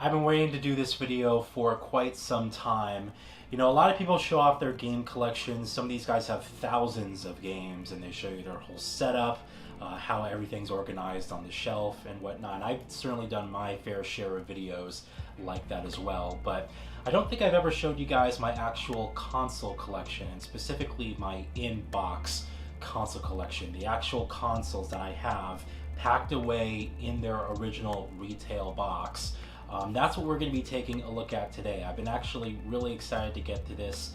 I've been waiting to do this video for quite some time. You know, a lot of people show off their game collections. Some of these guys have thousands of games and they show you their whole setup, how everything's organized on the shelf and whatnot. And I've certainly done my fair share of videos like that as well, but I don't think I've ever showed you guys my actual console collection, and specifically my in-box console collection, the actual consoles that I have packed away in their original retail box. That's what we're going to be taking a look at today. I've been actually really excited to get to this.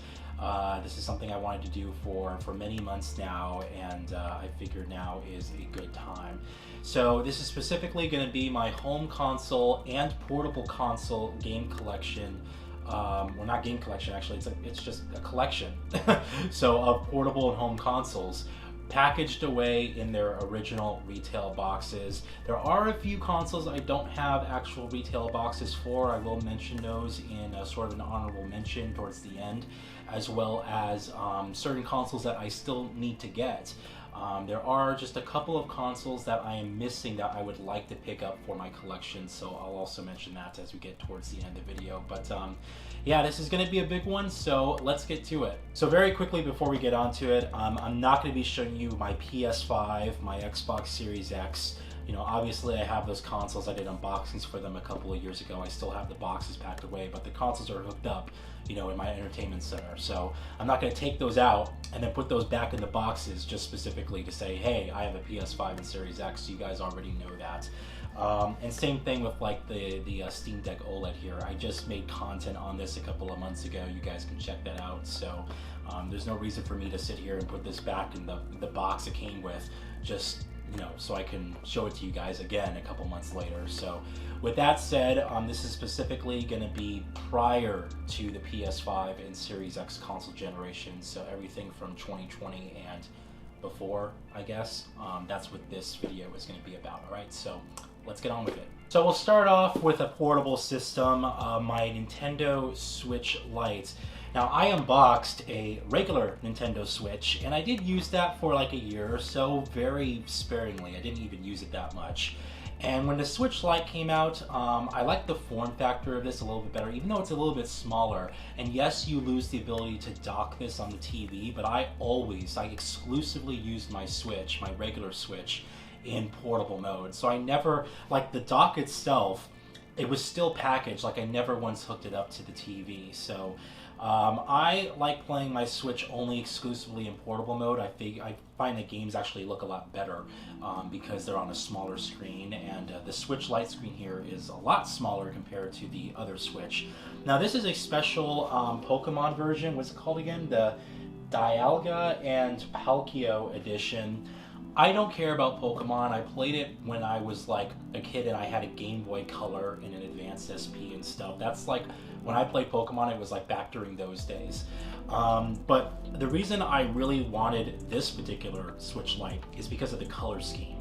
This is something I wanted to do for many months now, and I figured now is a good time. So this is specifically going to be my home console and portable console game collection. Well, not game collection, actually, it's just a collection. So of portable and home consoles, packaged away in their original retail boxes. There are a few consoles I don't have actual retail boxes for. I will mention those in sort of an honorable mention towards the end, as well as certain consoles that I still need to get. There are just a couple of consoles that I am missing that I would like to pick up for my collection, so I'll also mention that as we get towards the end of the video. But yeah, this is going to be a big one, so let's get to it. So very quickly before we get onto it, I'm not going to be showing you my PS5, my Xbox Series X. You know, obviously I have those consoles. I did unboxings for them a couple of years ago. I still have the boxes packed away, but the consoles are hooked up, you know, in my entertainment center. So I'm not going to take those out and then put those back in the boxes just specifically to say, hey, I have a PS5 and Series X, so you guys already know that. And same thing with like the Steam Deck OLED here. I just made content on this a couple of months ago. You guys can check that out. So there's no reason for me to sit here and put this back in the box it came with, just, you know, so I can show it to you guys again a couple months later. So with that said, this is specifically going to be prior to the PS5 and Series X console generation. So everything from 2020 and before, I guess. That's what this video is going to be about. All right, so let's get on with it. So we'll start off with a portable system, my Nintendo Switch Lite. Now, I unboxed a regular Nintendo Switch, and I did use that for like a year or so, very sparingly. I didn't even use it that much. And when the Switch Lite came out, I like the form factor of this a little bit better, even though it's a little bit smaller. And yes, you lose the ability to dock this on the TV, but I exclusively used my Switch, my regular Switch, in portable mode. So I never, like the dock itself, it was still packaged, like I never once hooked it up to the TV. So I like playing my Switch only exclusively in portable mode. I find that games actually look a lot better because they're on a smaller screen, and the Switch Lite screen here is a lot smaller compared to the other Switch. Now this is a special Pokemon version. What's it called again? The Dialga and Palkia edition. I don't care about Pokemon. I played it when I was like a kid and I had a Game Boy Color and an Advanced SP and stuff. That's like, when I played Pokemon, it was like back during those days. But the reason I really wanted this particular Switch Lite is because of the color scheme.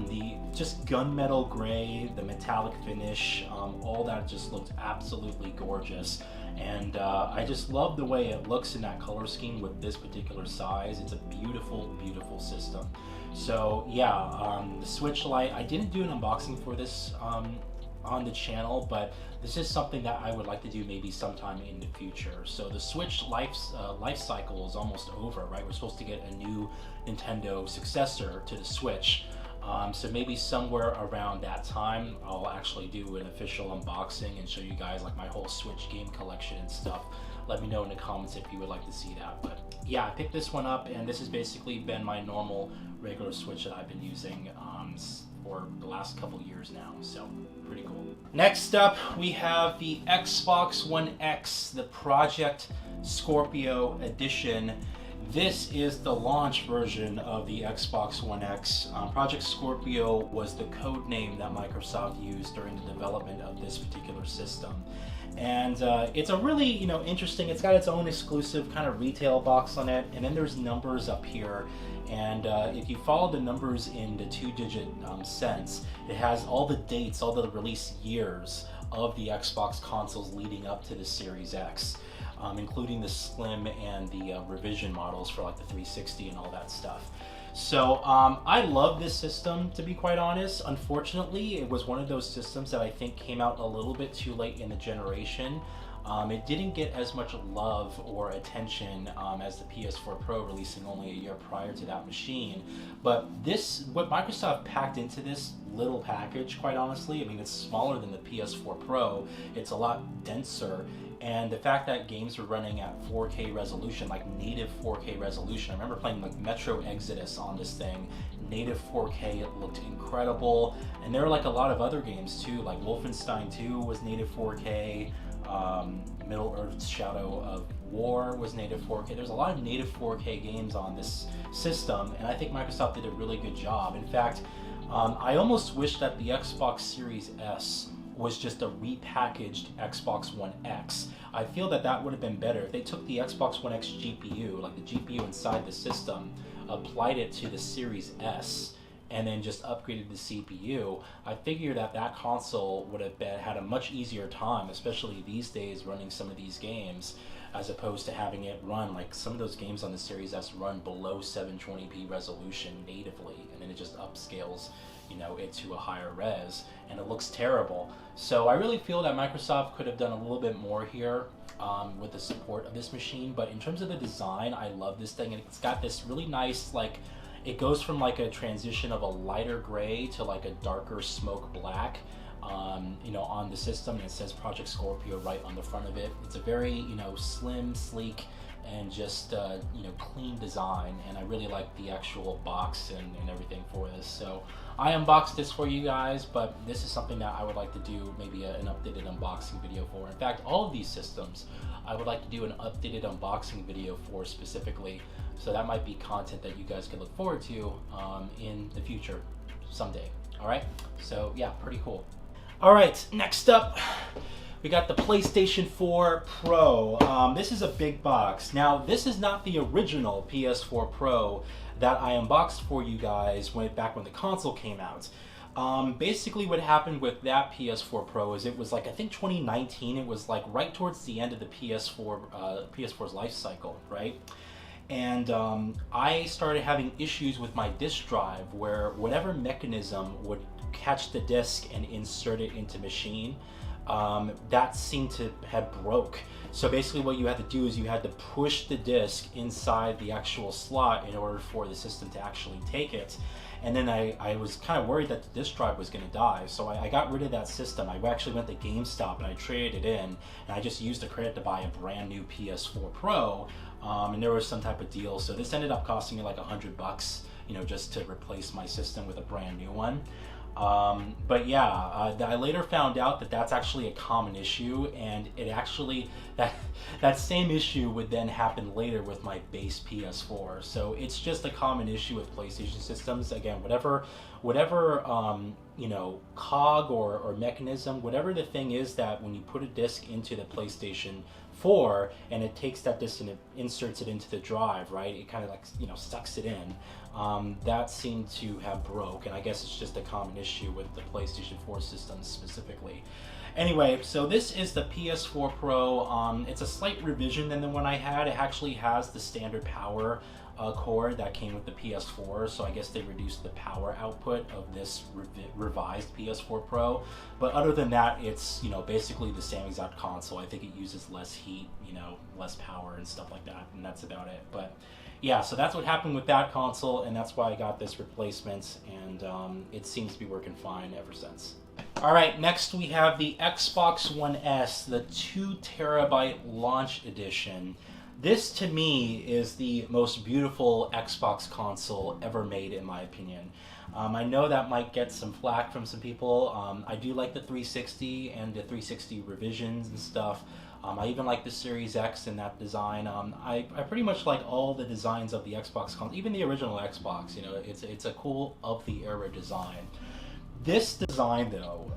The just gunmetal gray, the metallic finish, all that just looked absolutely gorgeous. And I just love the way it looks in that color scheme with this particular size. It's a beautiful, beautiful system. So yeah, the Switch Lite, I didn't do an unboxing for this on the channel, but this is something that I would like to do maybe sometime in the future. So the Switch life cycle is almost over, right? We're supposed to get a new Nintendo successor to the Switch. So maybe somewhere around that time, I'll actually do an official unboxing and show you guys like my whole Switch game collection and stuff. Let me know in the comments if you would like to see that. But yeah, I picked this one up, and this has basically been my normal regular Switch that I've been using for the last couple years now, so pretty cool. Next up, we have the Xbox One X, the Project Scorpio edition. This is the launch version of the Xbox One X. Project Scorpio was the code name that Microsoft used during the development of this particular system. And it's a really, you know, interesting, it's got its own exclusive kind of retail box on it, and then there's numbers up here. And if you follow the numbers in the 2-digit cents, it has all the dates, all the release years of the Xbox consoles leading up to the Series X, including the Slim and the revision models for like the 360 and all that stuff. So I love this system, to be quite honest. Unfortunately, it was one of those systems that I think came out a little bit too late in the generation. It didn't get as much love or attention as the PS4 Pro, releasing only a year prior to that machine. But what Microsoft packed into this little package, quite honestly, I mean, it's smaller than the PS4 Pro. It's a lot denser. And the fact that games were running at 4K resolution, like native 4K resolution. I remember playing like Metro Exodus on this thing, native 4K, it looked incredible. And there were like a lot of other games too, like Wolfenstein 2 was native 4K, Middle-earth's Shadow of War was native 4K. There's a lot of native 4K games on this system, and I think Microsoft did a really good job. In fact, I almost wish that the Xbox Series S was just a repackaged Xbox One X. I feel that that would have been better if they took the Xbox One X GPU, like the GPU inside the system, applied it to the Series S, and then just upgraded the CPU. I figure that that console would have had a much easier time, especially these days, running some of these games, as opposed to having it run, like some of those games on the Series S run below 720p resolution natively, and then it just upscales, you know, it to a higher res, and it looks terrible. So I really feel that Microsoft could have done a little bit more here with the support of this machine. But in terms of the design, I love this thing, and it's got this really nice, like, it goes from like a transition of a lighter gray to like a darker smoke black, you know, on the system. And it says Project Scorpio right on the front of it. It's a very, you know, slim, sleek, and just, you know, clean design. And I really like the actual box and everything for this. So I unboxed this for you guys, but this is something that I would like to do maybe an updated unboxing video for. In fact, all of these systems, I would like to do an updated unboxing video for specifically. So that might be content that you guys can look forward to in the future someday. All right, so yeah, pretty cool. All right, next up, we got the PlayStation 4 Pro. This is a big box. Now, this is not the original PS4 Pro that I unboxed for you guys back when the console came out. Basically what happened with that PS4 Pro is it was like, I think 2019, it was like right towards the end of the PS4's life cycle, right? And I started having issues with my disk drive where whatever mechanism would catch the disk and insert it into machine, that seemed to have broke. So basically what you had to do is you had to push the disk inside the actual slot in order for the system to actually take it. And then I was kind of worried that the disk drive was going to die, so I got rid of that system. I actually went to GameStop and I traded it in, and I just used the credit to buy a brand new PS4 Pro, and there was some type of deal. So this ended up costing me like $100, you know, just to replace my system with a brand new one. But yeah, I later found out that that's actually a common issue, and it actually, that same issue would then happen later with my base PS4. So it's just a common issue with PlayStation systems. Again, whatever you know, cog or mechanism, whatever the thing is that when you put a disc into the PlayStation 4 and it takes that disc and it inserts it into the drive, right? It kind of like, you know, sucks it in. That seemed to have broke, and I guess it's just a common issue with the PlayStation 4 systems specifically. Anyway, so this is the PS4 Pro. It's a slight revision than the one I had. It actually has the standard power cord that came with the PS4, so I guess they reduced the power output of this revised PS4 Pro. But other than that, it's, you know, basically the same exact console. I think it uses less heat, you know, less power and stuff like that, and that's about it. But yeah, so that's what happened with that console, and that's why I got this replacement, and it seems to be working fine ever since. All right, next we have the Xbox One S, the 2TB launch edition. This, to me, is the most beautiful Xbox console ever made, in my opinion. I know that might get some flack from some people. I do like the 360 and the 360 revisions and stuff. I even like the Series X in that design. I pretty much like all the designs of the Xbox console, even the original Xbox. You know, it's a cool of-the-era design. This design, though,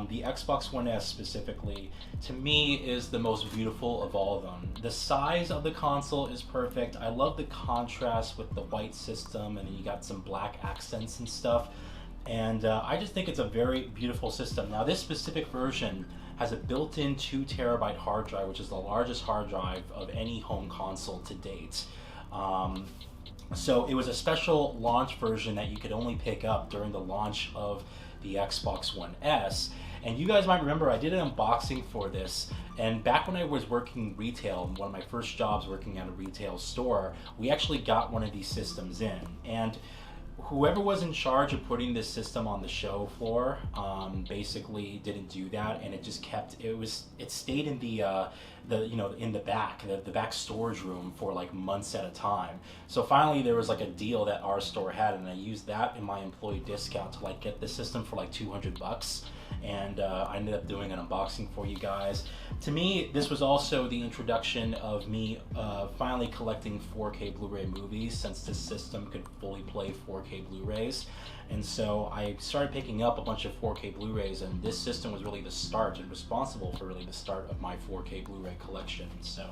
the Xbox One S specifically, to me is the most beautiful of all of them. The size of the console is perfect. I love the contrast with the white system, and then you got some black accents and stuff. And I just think it's a very beautiful system. Now, this specific version has a built-in 2TB hard drive, which is the largest hard drive of any home console to date. So it was a special launch version that you could only pick up during the launch of the Xbox One S. And you guys might remember I did an unboxing for this, and back when I was working retail, one of my first jobs working at a retail store, we actually got one of these systems in. And whoever was in charge of putting this system on the show floor basically didn't do that, and it just kept, it stayed in the in the back storage room for like months at a time. So finally there was like a deal that our store had, and I used that in my employee discount to like get the system for like $200. And I ended up doing an unboxing for you guys. To me, this was also the introduction of me finally collecting 4K Blu-ray movies, since this system could fully play 4K Blu-rays. And so I started picking up a bunch of 4K Blu-rays, and this system was really the start and responsible for really the start of my 4K Blu-ray collection. So,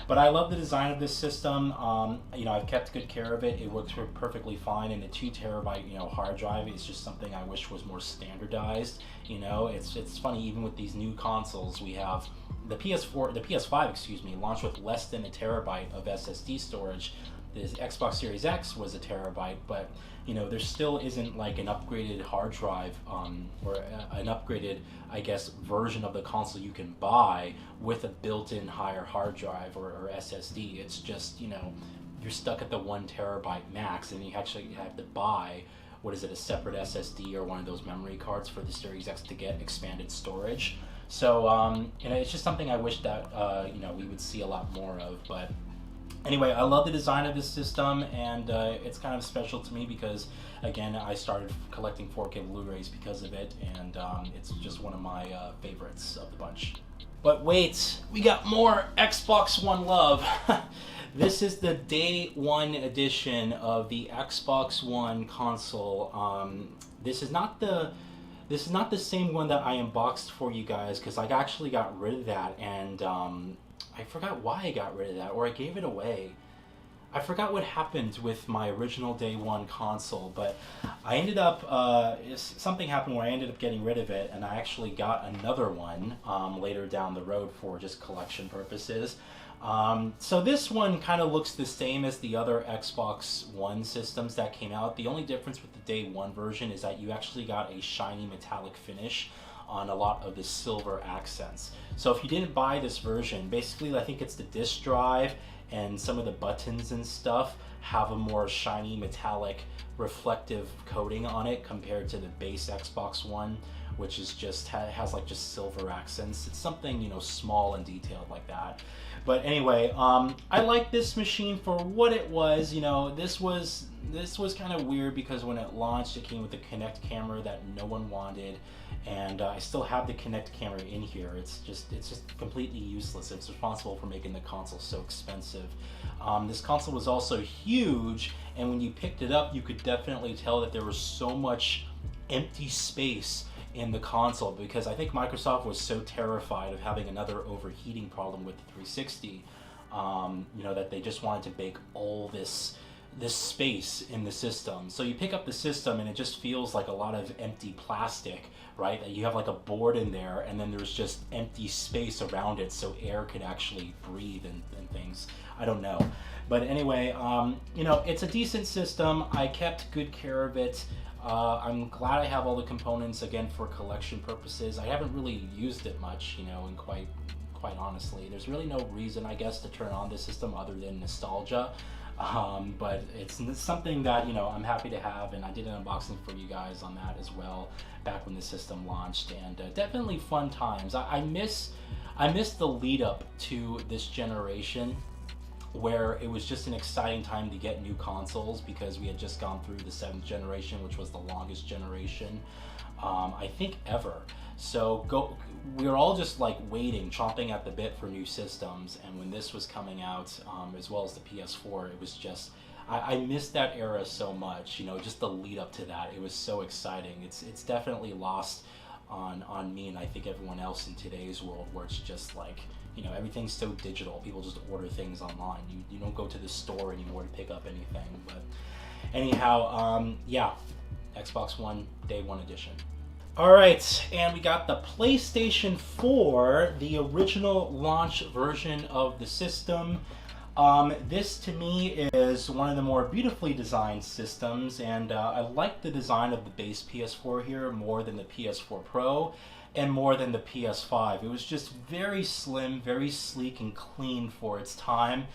but I love the design of this system. I've kept good care of it. It works perfectly fine, and the 2 terabyte hard drive is just something I wish was more standardized. It's funny, even with these new consoles, we have the PS5, excuse me, launched with less than a terabyte of SSD storage. The Xbox Series X was a terabyte, but there still isn't like an upgraded hard drive or an upgraded, I guess, version of the console you can buy with a built-in higher hard drive or SSD. It's just, you're stuck at the 1 terabyte max, and you actually have to buy, a separate SSD or one of those memory cards for the Series X to get expanded storage. So, it's just something I wish that, we would see a lot more of. But anyway, I love the design of this system, and it's kind of special to me because, again, I started collecting 4K Blu-rays because of it, and it's just one of my favorites of the bunch. But wait, we got more Xbox One love. This is the day 1 edition of the Xbox One console. This is not the same one that I unboxed for you guys, because I actually got rid of that, and I forgot why I got rid of that, or I gave it away. I forgot what happened with my original day 1 console, but I ended up, something happened where I ended up getting rid of it, and I actually got another one later down the road for just collection purposes. So this one kind of looks the same as the other Xbox One systems that came out. The only difference with the day 1 version is that you actually got a shiny metallic finish on a lot of the silver accents. So if you didn't buy this version, basically I think it's the disk drive and some of the buttons and stuff have a more shiny metallic reflective coating on it compared to the base Xbox One, which is just has like just silver accents. It's something small and detailed like that. But anyway, I like this machine for what it was. This was kind of weird because when it launched, it came with the Kinect camera that no one wanted, and I still have the Kinect camera in here. It's just completely useless. It's responsible for making the console so expensive. This console was also huge, and when you picked it up, you could definitely tell that there was so much empty space in the console, because I think Microsoft was so terrified of having another overheating problem with the 360, that they just wanted to bake all this space in the system. So you pick up the system and it just feels like a lot of empty plastic, right? That you have like a board in there, and then there's just empty space around it so air could actually breathe and things. I don't know. But anyway, it's a decent system. I kept good care of it. I'm glad I have all the components, again, for collection purposes. I haven't really used it much, and quite honestly, there's really no reason, I guess, to turn on this system other than nostalgia. But it's something that, I'm happy to have, and I did an unboxing for you guys on that as well back when the system launched, and definitely fun times. I miss the lead up to this generation, where it was just an exciting time to get new consoles, because we had just gone through the 7th generation, which was the longest generation, I think, ever. So we were all just like waiting, chomping at the bit for new systems, and when this was coming out, as well as the PS4, it was just, I missed that era so much, just the lead up to that. It was so exciting. It's definitely lost on me, and I think everyone else in today's world, where it's just like, everything's so digital. People just order things online. You don't go to the store anymore to pick up anything. But anyhow, yeah, Xbox One Day 1 edition. All right, and we got the PlayStation 4, the original launch version of the system. This to me is one of the more beautifully designed systems, and I like the design of the base PS4 here more than the PS4 Pro and more than the PS5. It was just very slim, very sleek and clean for its time.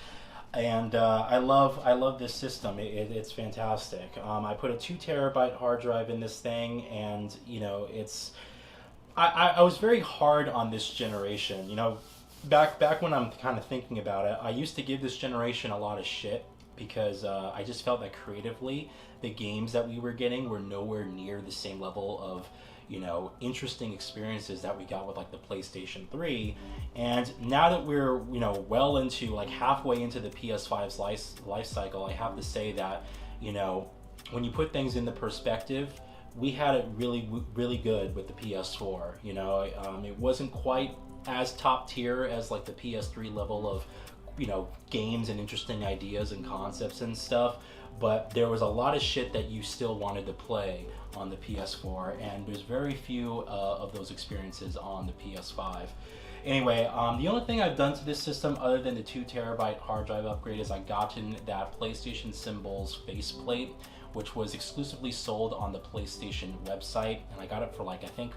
And I love this system. It's fantastic. I put a 2 terabyte hard drive in this thing, and you know I was very hard on this generation. You know, back when I'm kind of thinking about it, I used to give this generation a lot of shit because I just felt that creatively the games that we were getting were nowhere near the same level of, you know, interesting experiences that we got with like the PlayStation 3. And now that we're, you know, well into like halfway into the PS5's life cycle, I have to say that, you know, when you put things into perspective, we had it really good with the PS4. You know, it wasn't quite as top tier as like the PS3 level of, you know, games and interesting ideas and concepts and stuff, but there was a lot of shit that you still wanted to play on the PS4, and there's very few of those experiences on the PS5. Anyway, the only thing I've done to this system other than the 2 terabyte hard drive upgrade is I gotten that PlayStation Symbols faceplate, which was exclusively sold on the PlayStation website, and I got it for like, I think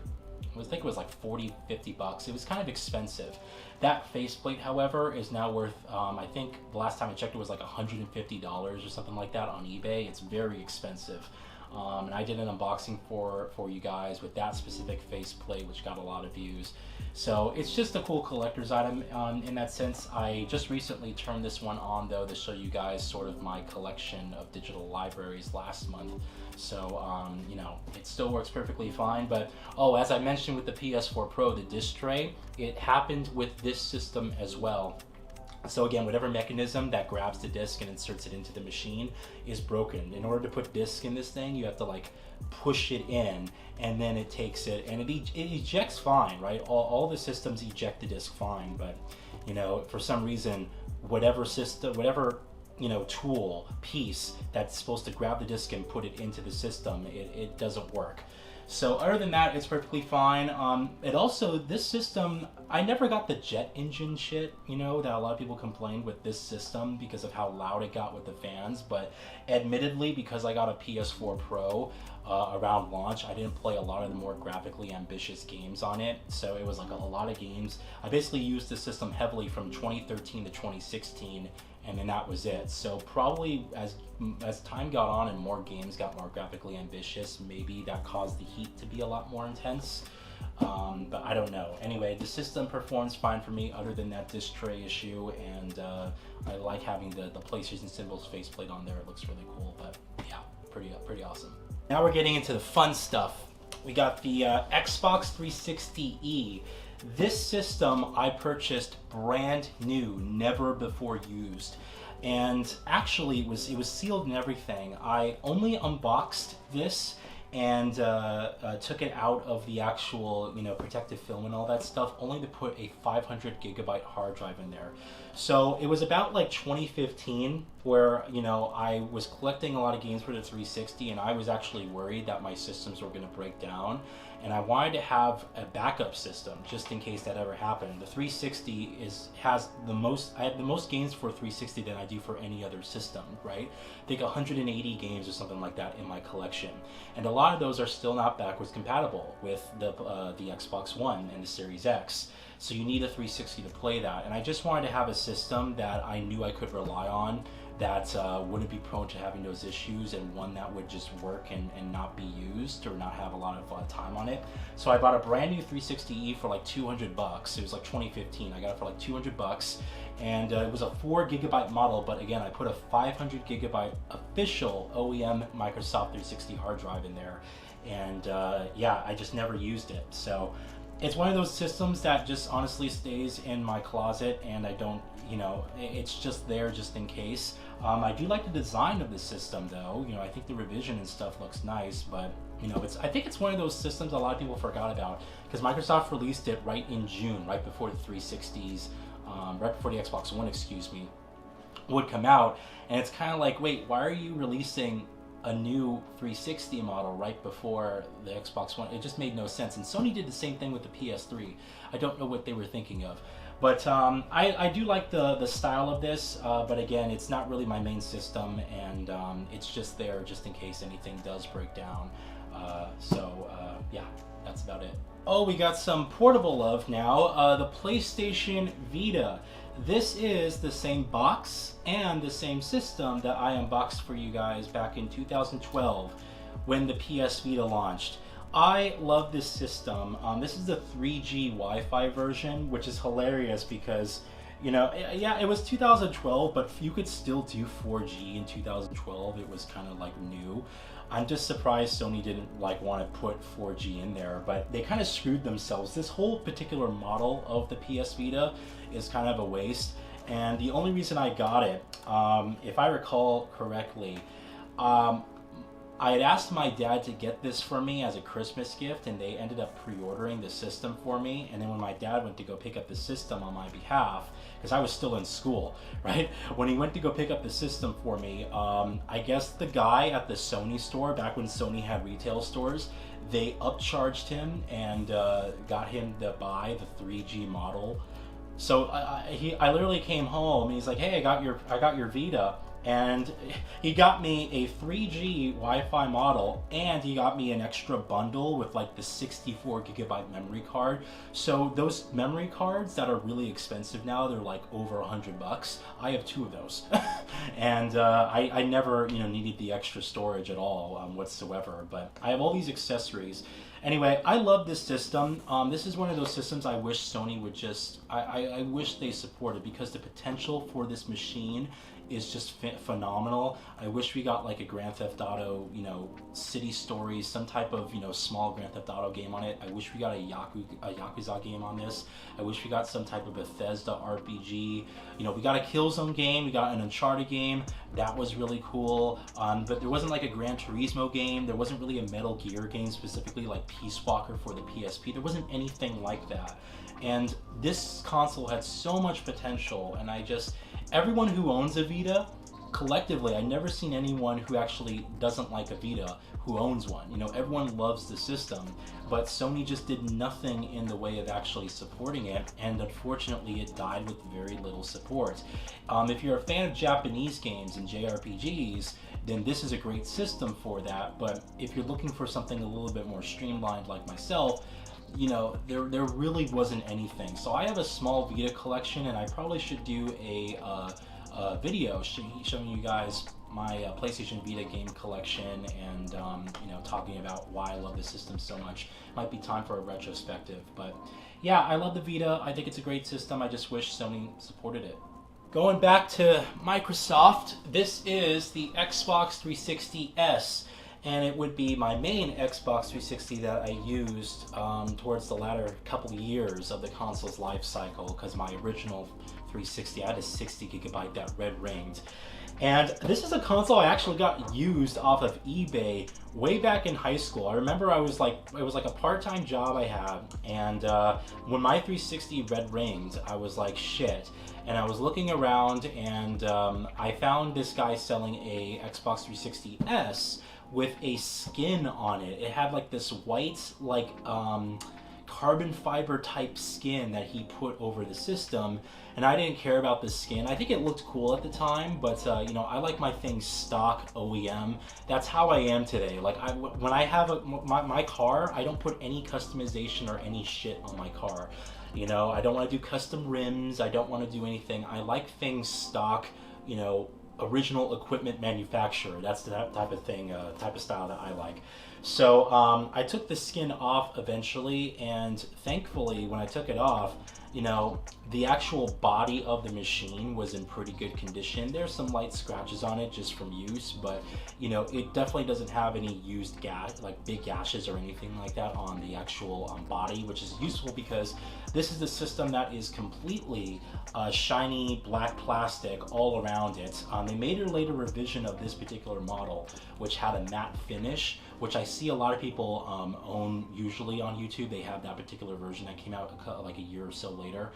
it was like 40-50 bucks. It was kind of expensive. That faceplate, however, is now worth, I think the last time I checked it was like $150 or something like that on eBay. It's very expensive. And I did an unboxing for you guys with that specific faceplate, which got a lot of views. So it's just a cool collector's item in that sense. I just recently turned this one on though to show you guys sort of my collection of digital libraries last month. So, you know, it still works perfectly fine. But, oh, as I mentioned with the PS4 Pro, the disc tray, it happened with this system as well. So again, whatever mechanism that grabs the disc and inserts it into the machine is broken. In order to put disc in this thing, you have to like push it in, and then it takes it, and it ejects fine, right? All the systems eject the disc fine, but you know, for some reason, whatever you know, tool piece that's supposed to grab the disc and put it into the system, it doesn't work. So other than that, it's perfectly fine. It also, this system, I never got the jet engine shit, you know, that a lot of people complained with this system because of how loud it got with the fans. But admittedly, because I got a PS4 Pro around launch, I didn't play a lot of the more graphically ambitious games on it. So it was like a lot of games. I basically used the system heavily from 2013 to 2016. And then that was it. So probably as time got on and more games got more graphically ambitious, maybe that caused the heat to be a lot more intense. But I don't know. Anyway, the system performs fine for me other than that disc tray issue, and I like having the PlayStation Symbols faceplate on there. It looks really cool, but yeah, pretty awesome. Now we're getting into the fun stuff. We got the Xbox 360e. This system I purchased brand new, never before used, and actually it was sealed and everything. I only unboxed this and took it out of the actual, you know, protective film and all that stuff, only to put a 500 gigabyte hard drive in there. So it was about like 2015 where, you know, I was collecting a lot of games for the 360, and I was actually worried that my systems were going to break down, and I wanted to have a backup system just in case that ever happened. The 360 has the most, I have the most games for 360 than I do for any other system, right? I think 180 games or something like that in my collection, and a lot of those are still not backwards compatible with the Xbox One and the Series X. So you need a 360 to play that, and I just wanted to have a system that I knew I could rely on, that wouldn't be prone to having those issues, and one that would just work and not be used or not have a lot of time on it. So I bought a brand new 360e for like 200 bucks. It was like 2015. I got it for like 200 bucks, and it was a 4 gigabyte model, but again, I put a 500 gigabyte official OEM Microsoft 360 hard drive in there, and yeah, I just never used it. So it's one of those systems that just honestly stays in my closet, and I don't, you know, it's just there just in case. I do like the design of the system though. You know, I think the revision and stuff looks nice, but you know, I think it's one of those systems a lot of people forgot about, because Microsoft released it right in June, right before the 360s, right before the Xbox One, excuse me, would come out. And it's kind of like, wait, why are you releasing a new 360 model right before the Xbox One. It just made no sense. And Sony did the same thing with the PS3. I don't know what they were thinking of. But I do like the style of this, but again, it's not really my main system, and it's just there just in case anything does break down. Yeah, that's about it. Oh, we got some portable love now. The PlayStation Vita. This is the same box and the same system that I unboxed for you guys back in 2012 when the PS Vita launched. I love this system. This is the 3G Wi-Fi version, which is hilarious because, you know, yeah, it was 2012, but you could still do 4G in 2012. It was kind of like new. I'm just surprised Sony didn't like want to put 4G in there, but they kind of screwed themselves. This whole particular model of the PS Vita is kind of a waste, and the only reason I got it, if I recall correctly, I had asked my dad to get this for me as a Christmas gift, and they ended up pre-ordering the system for me. And then when my dad went to go pick up the system on my behalf, because I was still in school, right? When he went to go pick up the system for me, I guess the guy at the Sony store, back when Sony had retail stores, they upcharged him and got him to buy the 3G model. So I literally came home and he's like, "Hey, I got your Vita." And he got me a 3G Wi-Fi model, and he got me an extra bundle with like the 64 gigabyte memory card. So those memory cards that are really expensive now, they're like over $100. I have 2 of those. And I never, you know, needed the extra storage at all whatsoever, but I have all these accessories. Anyway, I love this system. This is one of those systems I wish Sony would just, I wish they supported, because the potential for this machine is just phenomenal. I wish we got like a Grand Theft Auto, you know, City Stories, some type of, you know, small Grand Theft Auto game on it. I wish we got a Yakuza game on this. I wish we got some type of Bethesda RPG. You know, we got a Killzone game, we got an Uncharted game. That was really cool. But there wasn't like a Gran Turismo game. There wasn't really a Metal Gear game specifically like Peace Walker for the PSP. There wasn't anything like that. And this console had so much potential, and everyone who owns a Vita, collectively, I've never seen anyone who actually doesn't like a Vita who owns one. You know, everyone loves the system, but Sony just did nothing in the way of actually supporting it, and unfortunately it died with very little support. If you're a fan of Japanese games and JRPGs, then this is a great system for that, but if you're looking for something a little bit more streamlined like myself, you know, there really wasn't anything. So I have a small Vita collection, and I probably should do a video showing you guys my PlayStation Vita game collection, and you know, talking about why I love the system so much. Might be time for a retrospective, but yeah, I love the Vita. I think it's a great system. I just wish Sony supported it. Going back to Microsoft, this is the Xbox 360S. And it would be my main Xbox 360 that I used towards the latter couple of years of the console's life cycle, because my original 360, I had a 60 gigabyte that red ringed. And this is a console I actually got used off of eBay way back in high school. I remember it was like a part-time job I had, and when my 360 red ringed, I was like, shit. And I was looking around, and I found this guy selling a Xbox 360S with a skin on it. It had like this white, like carbon fiber type skin that he put over the system, and I didn't care about the skin. I think it looked cool at the time, but you know, I like my things stock OEM. That's how I am today. Like when I have my car, I don't put any customization or any shit on my car. You know, I don't want to do custom rims. I don't want to do anything. I like things stock, you know, original equipment manufacturer. That's the type of thing, type of style that I like. So I took the skin off eventually, and thankfully when I took it off, you know, the actual body of the machine was in pretty good condition. There's some light scratches on it just from use, but you know, it definitely doesn't have any used like big gashes or anything like that on the actual body, which is useful because this is the system that is completely shiny black plastic all around it. They made a later revision of this particular model, which had a matte finish, which I see a lot of people own usually on YouTube. They have that particular version that came out like a year or so later.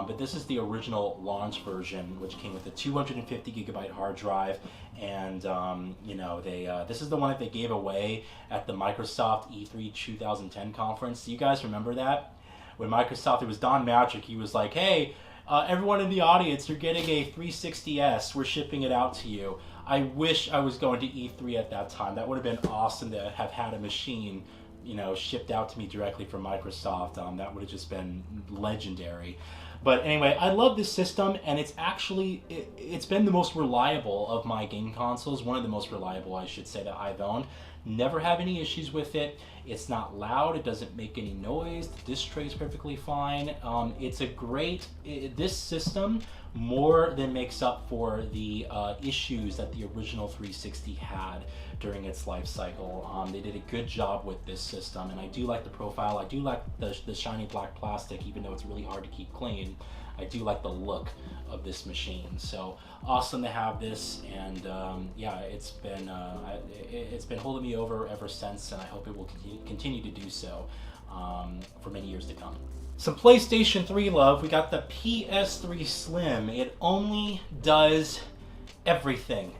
but this is the original launch version, which came with a 250 gigabyte hard drive, and you know, this is the one that they gave away at the Microsoft E3 2010 conference. Do you guys remember that? When Microsoft, it was Don Magic, he was like, hey, everyone in the audience, you're getting a 360S. We're shipping it out to you. I wish I was going to E3 at that time. That would have been awesome to have had a machine, you know, shipped out to me directly from Microsoft. That would have just been legendary. But anyway, I love this system, and it's actually, it's been the most reliable of my game consoles. One of the most reliable, I should say, that I've owned. Never have any issues with it. It's not loud. It doesn't make any noise. The disc tray is perfectly fine. It's a great, this system more than makes up for the issues that the original 360 had during its life cycle. They did a good job with this system, and I do like the profile. I do like the shiny black plastic, even though it's really hard to keep clean. I do like the look of this machine. So awesome to have this, and yeah, it's been holding me over ever since, and I hope it will continue to do so for many years to come. Some PlayStation 3 love. We got the PS3 Slim. It only does everything.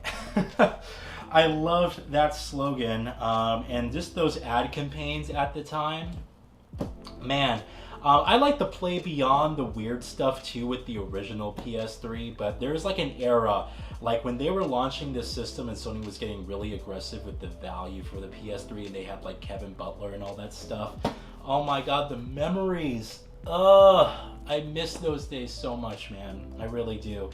I loved that slogan, and just those ad campaigns at the time. Man, I like to play beyond the weird stuff too with the original PS3, but there's like an era, like when they were launching this system and Sony was getting really aggressive with the value for the PS3, and they had like Kevin Butler and all that stuff. Oh my god, the memories. I miss those days so much, man. I really do.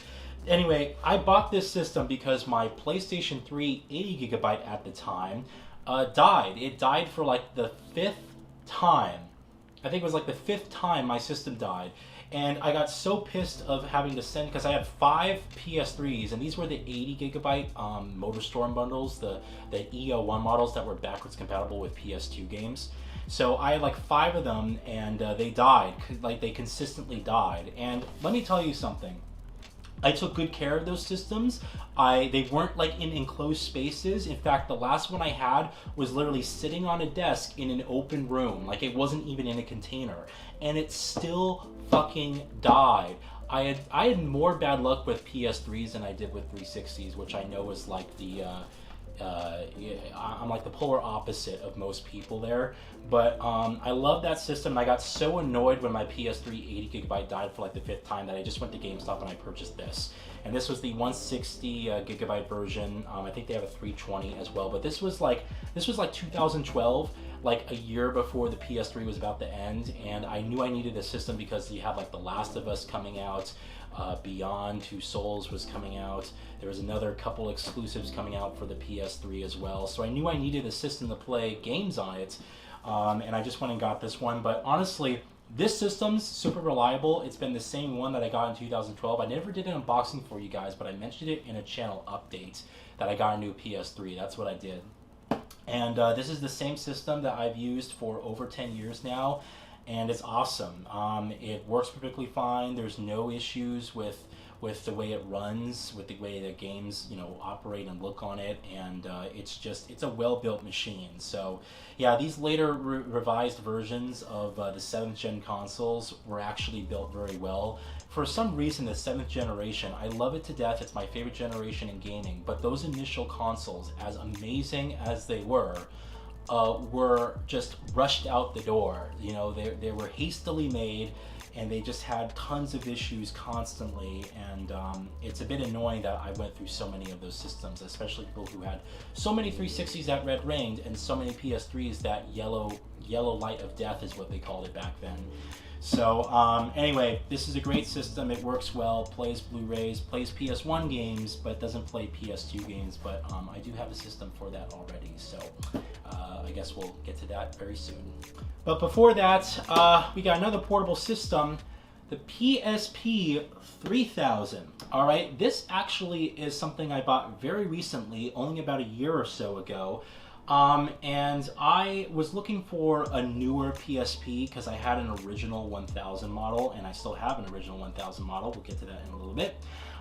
Anyway, I bought this system because my PlayStation 3 80 gigabyte at the time died. It died for like the 5th time. I think it was like the 5th time my system died. And I got so pissed of having to send, because I had 5 PS3s, and these were the 80 gigabyte MotorStorm bundles, the E01 models that were backwards compatible with PS2 games. So I had like 5 of them, and they died. Like, they consistently died. And let me tell you something. I took good care of those systems. They weren't like in enclosed spaces. In fact, the last one I had was literally sitting on a desk in an open room. Like, it wasn't even in a container. And it still fucking died. I had more bad luck with PS3s than I did with 360s, which I know is like the I'm like the polar opposite of most people there. But I love that system. I got so annoyed when my PS3 80 gigabyte died for like the 5th time that I just went to GameStop and I purchased this. And this was the 160 gigabyte version. I think they have a 320 as well. But this was like 2012, like a year before the PS3 was about to end. And I knew I needed a system because you have like The Last of Us coming out. Beyond Two Souls was coming out. There was another couple exclusives coming out for the PS3 as well. So I knew I needed a system to play games on it. And I just went and got this one. But honestly, this system's super reliable. It's been the same one that I got in 2012. I never did an unboxing for you guys, but I mentioned it in a channel update that I got a new PS3. That's what I did. And this is the same system that I've used for over 10 years now. And it's awesome. It works perfectly fine. There's no issues with the way it runs, with the way the games, you know, operate and look on it, and it's a well-built machine. So yeah, these later revised versions of the 7th gen consoles were actually built very well. For some reason, the 7th generation, I love it to death. It's my favorite generation in gaming. But those initial consoles, as amazing as they were just rushed out the door. You know, they were hastily made, and they just had tons of issues constantly, and it's a bit annoying that I went through so many of those systems, especially people who had so many 360s that red rained and so many PS3s that yellow light of death is what they called it back then. So anyway, this is a great system. It works well, plays Blu-rays, plays PS1 games, but doesn't play PS2 games. But I do have a system for that already, so I guess we'll get to that very soon. But before that, we got another portable system, the PSP 3000. All right, this actually is something I bought very recently, only about a year or so ago. And I was looking for a newer PSP because I had an original 1000 model, and I still have an original 1000 model. We'll get to that in a little bit.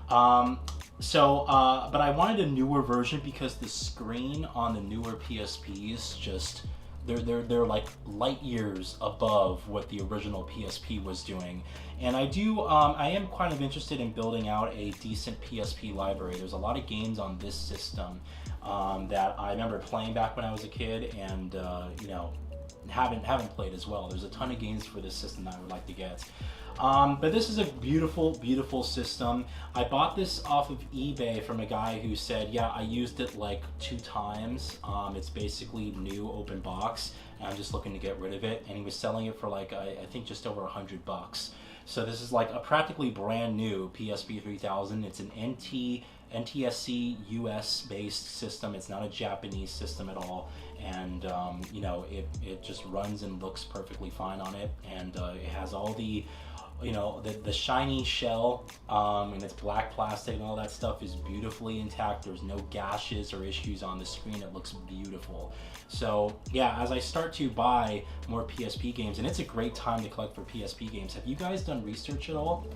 But I wanted a newer version because the screen on the newer PSPs just they're like light years above what the original PSP was doing. And I am kind of interested in building out a decent PSP library. There's a lot of games on this system that I remember playing back when I was a kid, and you know, haven't played as well. There's a ton of games for this system that I would like to get. But this is a beautiful, beautiful system. I bought this off of eBay from a guy who said, yeah, I used it like 2 times. It's basically new open box, and I'm just looking to get rid of it. And he was selling it for like, I think just over $100. So this is like a practically brand new PSP 3000. It's an NTSC US based system. It's not a Japanese system at all. And you know, it just runs and looks perfectly fine on it. And it has all the, you know, the shiny shell, and it's black plastic and all that stuff is beautifully intact. There's no gashes or issues on the screen. It looks beautiful. So yeah, as I start to buy more PSP games, and it's a great time to collect for PSP games. Have you guys done research at all?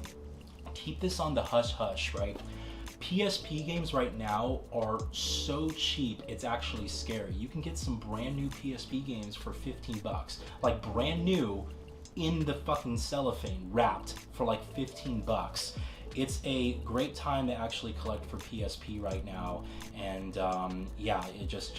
Keep this on the hush hush, right? PSP games right now are so cheap, it's actually scary. You can get some brand new PSP games for $15, like brand new, in the fucking cellophane, wrapped for like $15. It's a great time to actually collect for PSP right now, and yeah, it just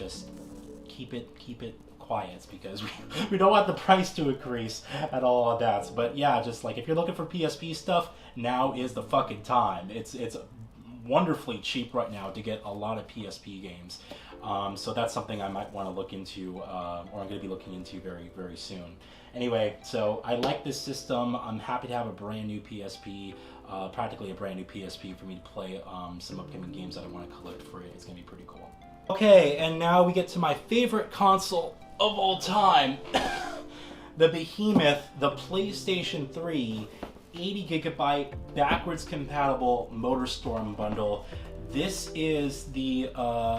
keep it quiet, because we don't want the price to increase at all on that. But yeah, just like if you're looking for PSP stuff, now is the fucking time. It's wonderfully cheap right now to get a lot of PSP games. So that's something I might want to look into, or I'm going to be looking into very, very soon. Anyway, so I like this system. I'm happy to have a brand new PSP, practically a brand new PSP for me to play some upcoming games that I want to collect for it. It's going to be pretty cool. Okay, and now we get to my favorite console of all time. The behemoth, the PlayStation 3 80GB backwards compatible MotorStorm bundle. This is the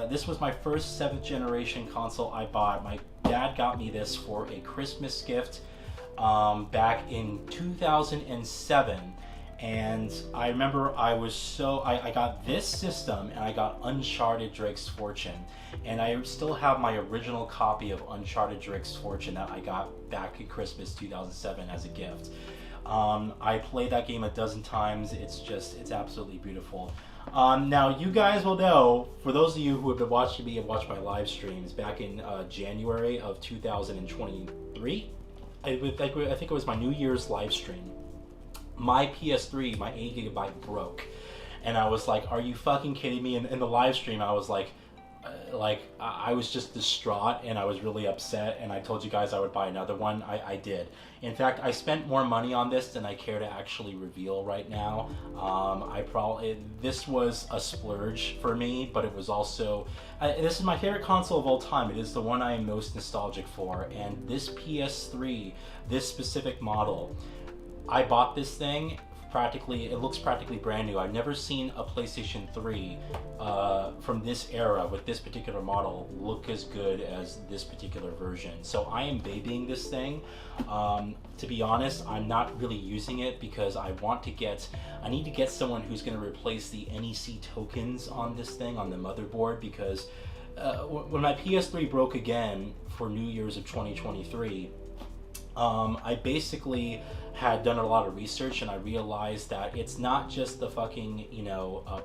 this was my first 7th generation console I bought. My dad got me this for a Christmas gift back in 2007, and I remember I got this system, and I got Uncharted Drake's Fortune, and I still have my original copy of Uncharted Drake's Fortune that I got back in Christmas 2007 as a gift. I played that game a dozen times. It's absolutely beautiful. Now you guys will know, for those of you who have been watching me and watched my live streams back in January of 2023, I think it was my New Year's live stream. My PS3, my 8GB broke, and I was like, "Are you fucking kidding me?" In the live stream, I was like I was just distraught, and I was really upset, and I told you guys I would buy another one. I did. In fact, I spent more money on this than I care to actually reveal right now. This was a splurge for me, but it was also, this is my favorite console of all time. It is the one I am most nostalgic for, and this PS3, this specific model, I bought this thing, it looks practically brand new. I've never seen a PlayStation 3 from this era with this particular model look as good as this particular version. So I am babying this thing. To be honest, I'm not really using it because I need to get someone who's going to replace the NEC tokens on this thing, on the motherboard, because when my PS3 broke again for New Year's of 2023, I basically had done a lot of research, and I realized that it's not just the fucking,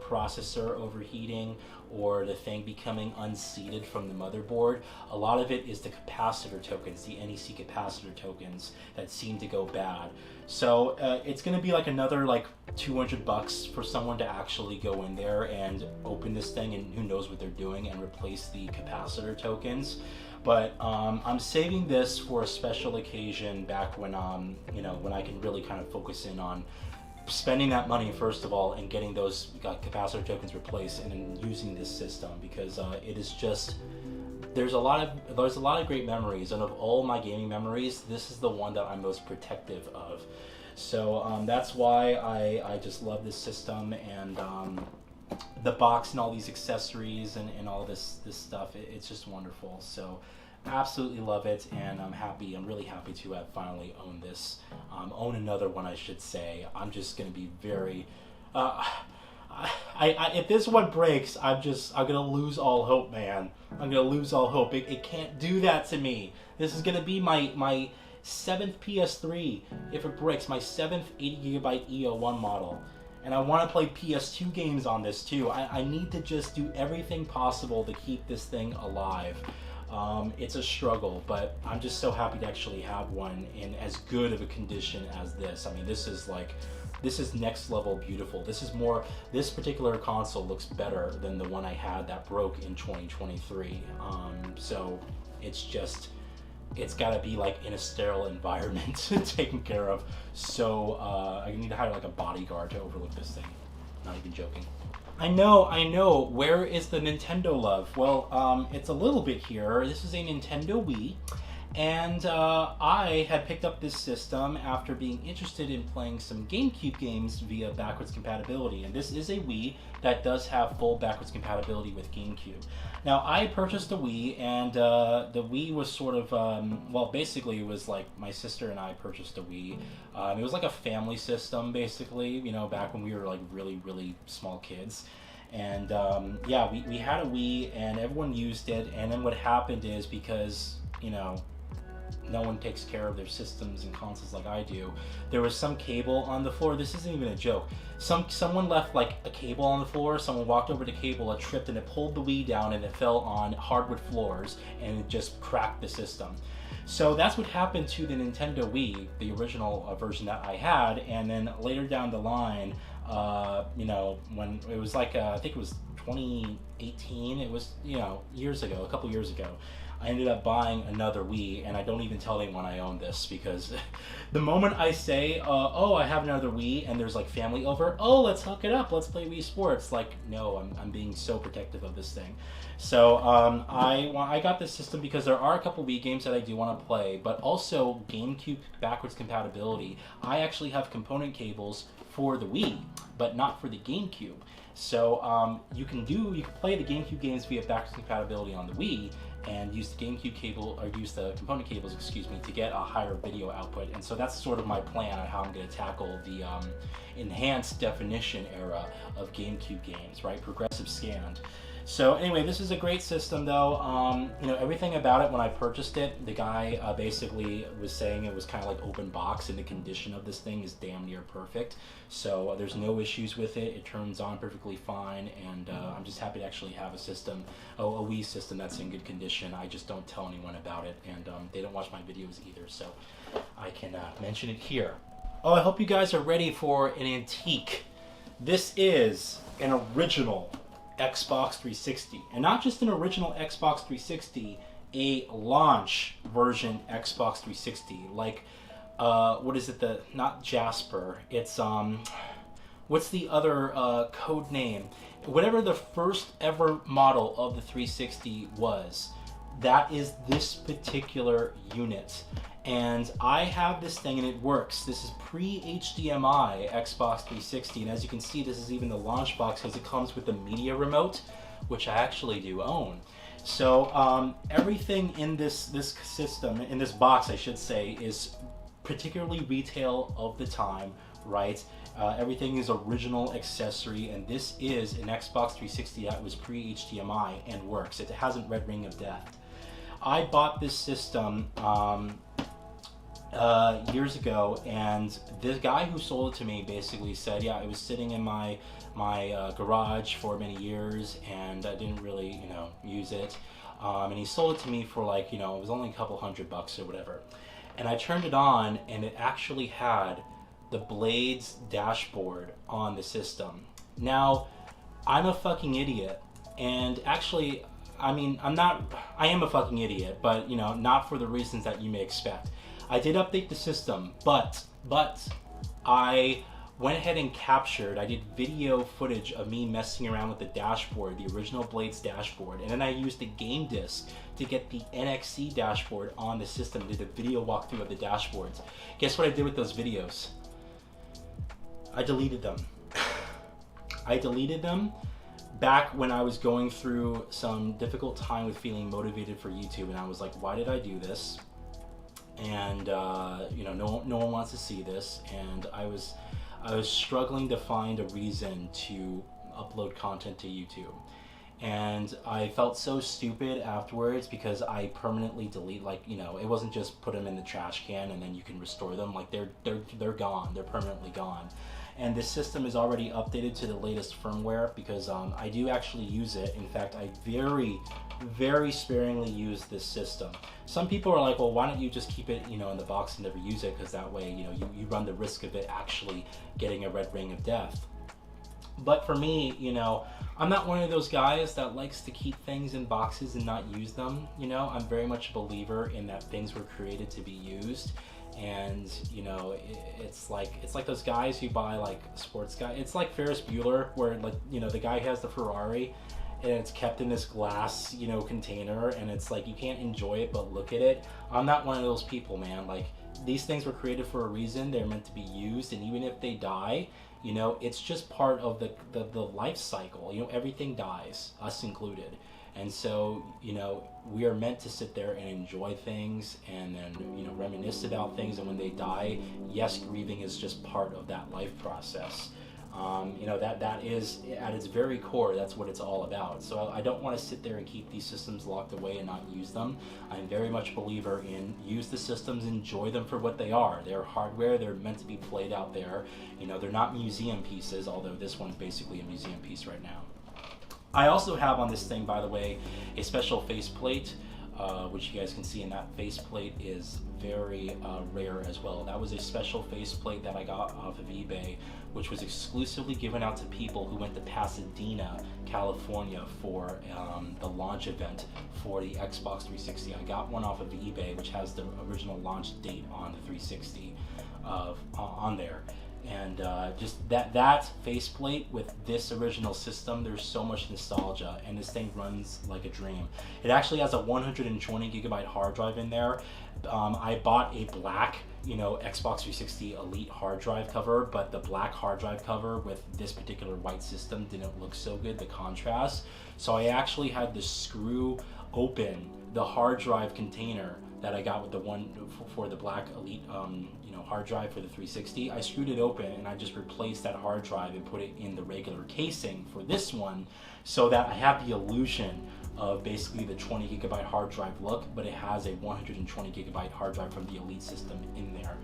processor overheating or the thing becoming unseated from the motherboard. A lot of it is the capacitor tokens, the NEC capacitor tokens that seem to go bad. So it's going to be like another like $200 for someone to actually go in there and open this thing, and who knows what they're doing, and replace the capacitor tokens. But I'm saving this for a special occasion back when when I can really kind of focus in on spending that money first of all, and getting those capacitor tokens replaced, and then using this system, because it is just, there's a lot of great memories, and of all my gaming memories, this is the one that I'm most protective of. So that's why I just love this system, and the box and all these accessories and all this stuff. It's just wonderful. So absolutely love it, and I'm really happy to have finally owned this, own another one, I should say. I'm just going to be very If this one breaks, I'm gonna lose all hope, man. I'm gonna lose all hope. It can't do that to me. This is gonna be my 7th PS3 if it breaks, my 7th 80GB E01 model. And I want to play PS2 games on this too. I need to just do everything possible to keep this thing alive. It's a struggle, but I'm just so happy to actually have one in as good of a condition as this. I mean, this is next level beautiful. This particular console looks better than the one I had that broke in 2023. So it's gotta be like in a sterile environment taken care of. So I need to hire like a bodyguard to overlook this thing. Not even joking. I know. Where is the Nintendo love? Well, it's a little bit here. This is a Nintendo Wii. And I had picked up this system after being interested in playing some GameCube games via backwards compatibility. And this is a Wii that does have full backwards compatibility with GameCube. Now, I purchased a Wii, and the Wii was sort of, well, basically it was like my sister and I purchased a Wii. It was like a family system, basically, you know, back when we were like really, really small kids. And yeah, we had a Wii, and everyone used it. And then what happened is, because, you know, no one takes care of their systems and consoles like I do, there was some cable on the floor. This isn't even a joke. Someone left like a cable on the floor. Someone walked over the cable, it tripped, and it pulled the Wii down, and it fell on hardwood floors, and it just cracked the system. So that's what happened to the Nintendo Wii, the original version that I had. And then later down the line, you know, when it was like I think it was 2018, it was, you know, years ago, a couple years ago, I ended up buying another Wii, and I don't even tell anyone I own this, because the moment I say, oh, I have another Wii, and there's like family over, oh, let's hook it up, let's play Wii Sports. Like, no, I'm being so protective of this thing. So I got this system because there are a couple Wii games that I do want to play, but also GameCube backwards compatibility. I actually have component cables for the Wii, but not for the GameCube. So you can play the GameCube games via backwards compatibility on the Wii, and use the GameCube cable, or use the component cables, excuse me, to get a higher video output. And so that's sort of my plan on how I'm going to tackle the enhanced definition era of GameCube games, right? Progressive scanned. So anyway, this is a great system though. You know, everything about it when I purchased it, the guy basically was saying it was kind of like open box, and the condition of this thing is damn near perfect. So there's no issues with it. It turns on perfectly fine, and I'm just happy to actually have a system, a Wii system that's in good condition. I just don't tell anyone about it, and they don't watch my videos either, so I can mention it here. Oh, I hope you guys are ready for an antique. This is an original Xbox 360, and not just an original Xbox 360, a launch version Xbox 360. Like, what is it? Not Jasper. It's what's the other code name? Whatever the first ever model of the 360 was, that is this particular unit. And I have this thing, and it works. This is pre-HDMI Xbox 360, and as you can see, this is even the launch box, because it comes with the media remote, which I actually do own. So everything in this system, in this box I should say, is particularly retail of the time, right? Everything is original accessory, and this is an Xbox 360 that was pre-HDMI and works. It hasn't red ring of death. I bought this system years ago, and this guy who sold it to me basically said, yeah, it was sitting in my garage for many years, and I didn't really, you know, use it. And he sold it to me for like, you know, it was only a couple $100 or whatever. And I turned it on, and it actually had the Blades dashboard on the system. Now, I'm a fucking idiot, and actually, I mean, I am a fucking idiot, but, you know, not for the reasons that you may expect. I did update the system, but I went ahead and I did video footage of me messing around with the dashboard, the original Blades dashboard, and then I used the game disc to get the NXC dashboard on the system, did a video walkthrough of the dashboards. Guess what I did with those videos? I deleted them. I deleted them back when I was going through some difficult time with feeling motivated for YouTube, and I was like, why did I do this? And you know, no one wants to see this, and I was struggling to find a reason to upload content to YouTube. And I felt so stupid afterwards because I permanently delete, like, you know, it wasn't just put them in the trash can and then you can restore them. Like, they're gone. They're permanently gone. And this system is already updated to the latest firmware because I do actually use it. In fact, I very sparingly use this system. Some people are like, well, why don't you just keep it, you know, in the box and never use it, because that way, you know, you run the risk of it actually getting a red ring of death. But for me, you know, I'm not one of those guys that likes to keep things in boxes and not use them. You know, I'm very much a believer in that things were created to be used. And, you know, it's like those guys who buy, like, sports guy. It's like Ferris Bueller, where, like, you know, the guy has the Ferrari and it's kept in this glass, you know, container, and it's like you can't enjoy it but look at it. I'm not one of those people, man. Like, these things were created for a reason. They're meant to be used, and even if they die, you know, it's just part of the life cycle. You know, everything dies, us included. And so, you know, we are meant to sit there and enjoy things and then, you know, reminisce about things. And when they die, yes, grieving is just part of that life process. You know, that is, at its very core, that's what it's all about. So I don't want to sit there and keep these systems locked away and not use them. I'm very much a believer in use the systems, enjoy them for what they are. They're hardware, they're meant to be played out there. You know, they're not museum pieces, although this one's basically a museum piece right now. I also have on this thing, by the way, a special faceplate, which you guys can see, and that faceplate is very rare as well. That was a special faceplate that I got off of eBay, which was exclusively given out to people who went to Pasadena, California for the launch event for the Xbox 360. I got one off of eBay, which has the original launch date on the 360 on there. And just that faceplate with this original system, there's so much nostalgia, and this thing runs like a dream. It actually has a 120 gigabyte hard drive in there. I bought a black, you know, Xbox 360 Elite hard drive cover, but the black hard drive cover with this particular white system didn't look so good, the contrast. So I actually had to screw open the hard drive container that I got with the one for the black Elite you know, hard drive for the 360. I screwed it open and I just replaced that hard drive and put it in the regular casing for this one, so that I have the illusion of basically the 20 gigabyte hard drive look, but it has a 120 gigabyte hard drive from the Elite system in there.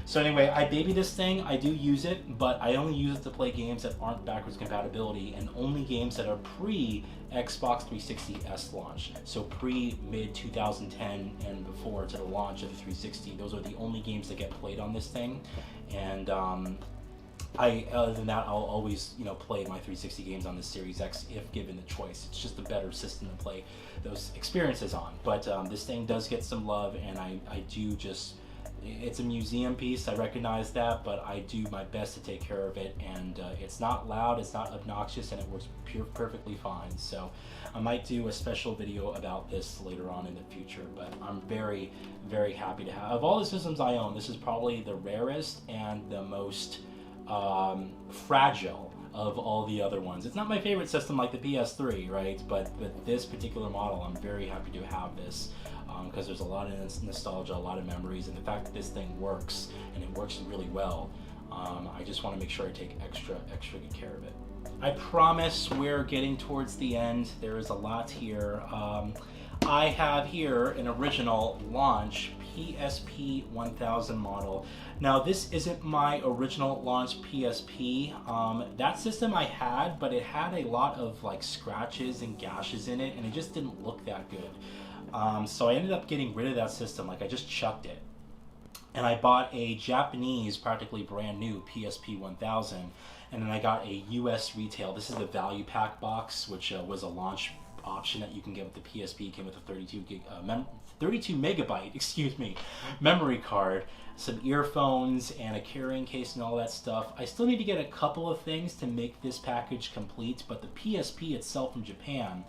So anyway, I baby this thing, I do use it, but I only use it to play games that aren't backwards compatibility, and only games that are pre-Xbox 360 S launch. So pre-mid 2010 and before to the launch of the 360. Those are the only games that get played on this thing. And other than that, I'll always, you know, play my 360 games on the Series X if given the choice. It's just a better system to play those experiences on. But this thing does get some love, and I do just... It's a museum piece, I recognize that, but I do my best to take care of it, and it's not loud, it's not obnoxious, and it works perfectly fine. So I might do a special video about this later on in the future, but I'm very happy to have. Of all the systems I own, this is probably the rarest and the most fragile of all the other ones. It's not my favorite system like the PS3, right? But this particular model, I'm very happy to have this. Because there's a lot of nostalgia, a lot of memories, and the fact that this thing works, and it works really well, I just want to make sure I take extra good care of it. I promise we're getting towards the end. There is a lot here. I have here an original launch PSP 1000 model. Now this isn't my original launch PSP. That system I had, but it had a lot of like scratches and gashes in it, and it just didn't look that good. So I ended up getting rid of that system. Like, I just chucked it. And I bought a Japanese, practically brand new PSP 1000. And then I got a US retail. This is the value pack box, which was a launch option that you can get with the PSP. It came with a 32 megabyte, excuse me, memory card, some earphones, and a carrying case and all that stuff. I still need to get a couple of things to make this package complete, but the PSP itself from Japan,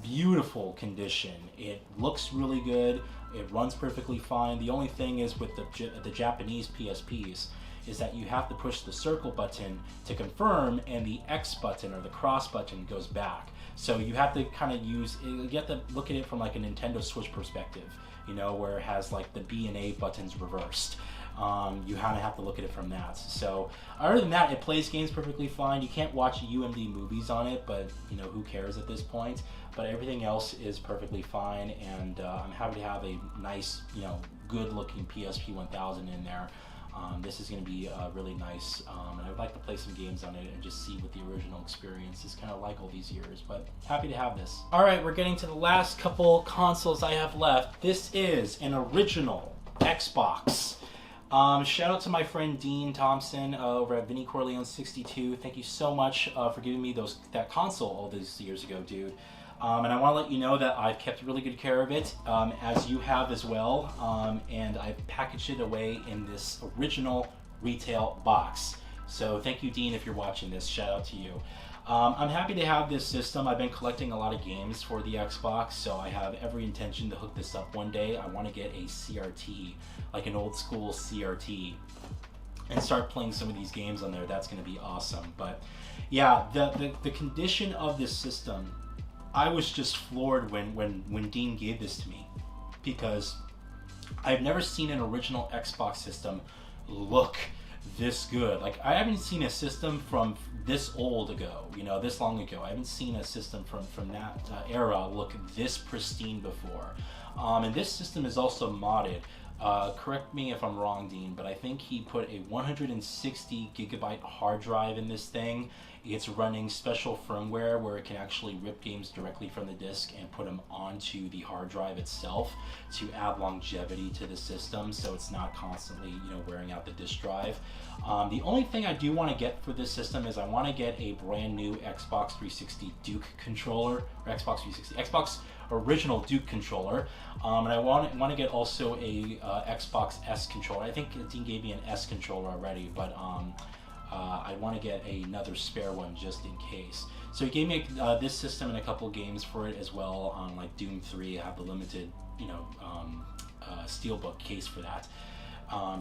beautiful condition. It looks really good. It runs perfectly fine. The only thing is with the Japanese PSPs is that you have to push the circle button to confirm, and the X button or the cross button goes back. So you have to kind of you have to look at it from like a Nintendo Switch perspective, you know, where it has like the B and A buttons reversed. you kind of have to look at it from that. So other than that, it plays games perfectly fine. You can't watch UMD movies on it, but you know, who cares at this point. But everything else is perfectly fine, and I'm happy to have a nice, you know, good looking PSP 1000 in there. This is going to be really nice, and I would like to play some games on it and just see what the original experience is kind of like all these years, but happy to have this. Alright, we're getting to the last couple consoles I have left. This is an original Xbox. Shout out to my friend Dean Thompson over at Vinny Corleone 62. Thank you so much for giving me that console all these years ago, dude. And I want to let you know that I've kept really good care of it, as you have as well, and I've packaged it away in this original retail box. So thank you, Dean, if you're watching this. Shout out to you. I'm happy to have this system. I've been collecting a lot of games for the Xbox, so I have every intention to hook this up one day. I want to get a CRT, like an old school CRT, and start playing some of these games on there. That's going to be awesome. But yeah, the condition of this system, I was just floored when Dean gave this to me, because I've never seen an original Xbox system look this good. Like, I haven't seen a system from this old ago, you know, this long ago. I haven't seen a system from that era look this pristine before. And this system is also modded. Correct me if I'm wrong, Dean, but I think he put a 160 gigabyte hard drive in this thing. It's running special firmware where it can actually rip games directly from the disc and put them onto the hard drive itself to add longevity to the system, so it's not constantly, you know, wearing out the disk drive. The only thing I do want to get for this system is I want to get a brand new Xbox 360 Duke controller, or Xbox original Duke controller, and I want to get also a Xbox S controller. I think Dean gave me an S controller already, but I want to get another spare one just in case. So he gave me this system and a couple games for it as well, like Doom 3. I have the limited, you know, steelbook case for that.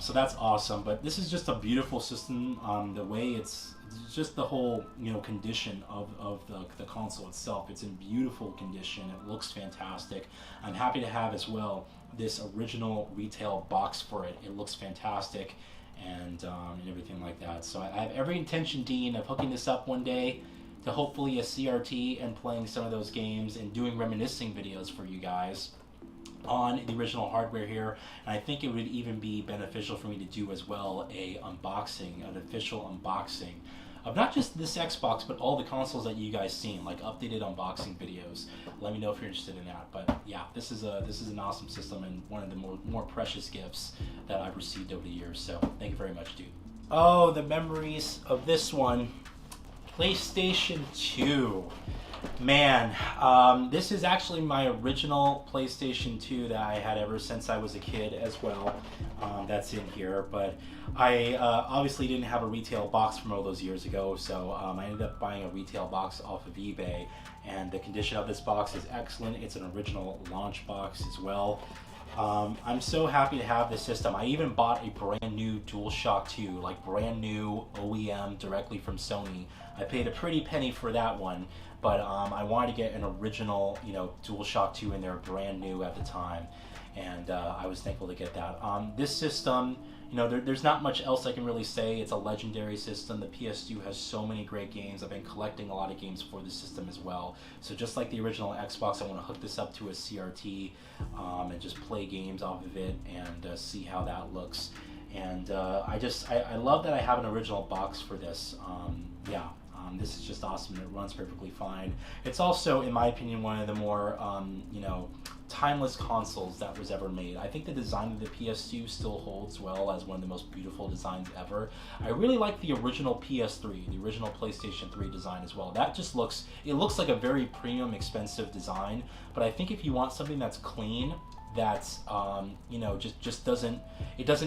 So that's awesome. But this is just a beautiful system. The way it's just the whole, you know, condition of the console itself. It's in beautiful condition. It looks fantastic. I'm happy to have as well this original retail box for it. It looks fantastic. And everything like that. So I have every intention, Dean, of hooking this up one day to hopefully a CRT and playing some of those games and doing reminiscing videos for you guys on the original hardware here. And I think it would even be beneficial for me to do as well an official unboxing of not just this Xbox, but all the consoles that you guys seen, like updated unboxing videos. Let me know if you're interested in that. But yeah, this is an awesome system and one of the more precious gifts that I've received over the years. So thank you very much, dude. Oh, the memories of this one. PlayStation 2. Man, this is actually my original PlayStation 2 that I had ever since I was a kid as well. That's in here, but I obviously didn't have a retail box from all those years ago, so I ended up buying a retail box off of eBay, and the condition of this box is excellent. It's an original launch box as well. I'm so happy to have this system. I even bought a brand new DualShock 2, like brand new OEM directly from Sony. I paid a pretty penny for that one, but I wanted to get an original, you know, DualShock 2 in there, brand new at the time, and I was thankful to get that. This system, you know, there's not much else I can really say. It's a legendary system. The PS2 has so many great games. I've been collecting a lot of games for the system as well. So just like the original Xbox, I want to hook this up to a CRT and just play games off of it and see how that looks. And I love that I have an original box for this. This is just awesome. It runs perfectly fine. It's also, in my opinion, one of the more, you know, timeless consoles that was ever made. I think the design of the PS2 still holds well as one of the most beautiful designs ever. I really like the original PS3, the original PlayStation 3 design as well. That just looks like a very premium, expensive design, but I think if you want something that's clean, that's, you know, just doesn't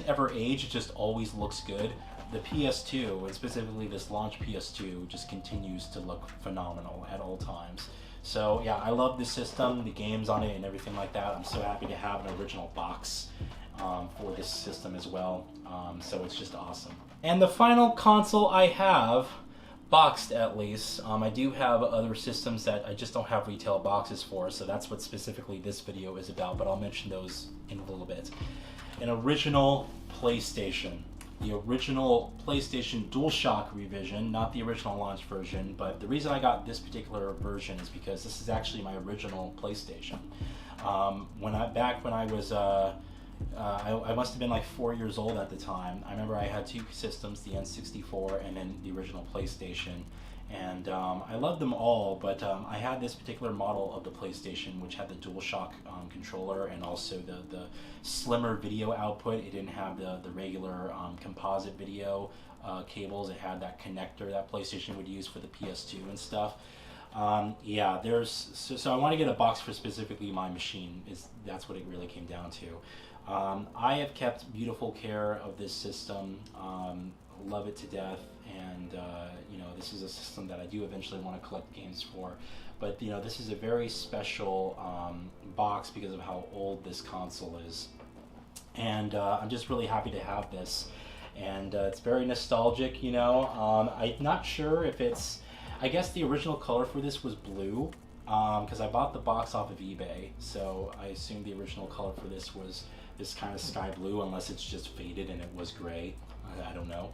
ever age, it just always looks good. The PS2, and specifically this launch PS2, just continues to look phenomenal at all times. So yeah, I love this system, the games on it and everything like that. I'm so happy to have an original box for this system as well. So it's just awesome. And the final console I have, boxed at least, I do have other systems that I just don't have retail boxes for, so that's what specifically this video is about, but I'll mention those in a little bit. an original PlayStation. The original PlayStation DualShock revision, not the original launch version, but the reason I got this particular version is because this is actually my original PlayStation. Back when I was, I must have been like 4 years old at the time. I remember I had two systems, the N64 and then the original PlayStation. And I loved them all, but I had this particular model of the PlayStation which had the DualShock controller and also the slimmer video output. It didn't have the regular composite video cables. It had that connector that PlayStation would use for the PS2 and stuff. Yeah, so I want to get a box for specifically my machine. That's what it really came down to. I have kept beautiful care of this system. Love it to death, and you know, this is a system that I do eventually want to collect games for. But you know, this is a very special box because of how old this console is, and I'm just really happy to have this. And it's very nostalgic, you know. I'm not sure if it's, I guess the original color for this was blue, because I bought the box off of eBay, so I assume the original color for this was this kind of sky blue, unless it's just faded and it was gray. I don't know.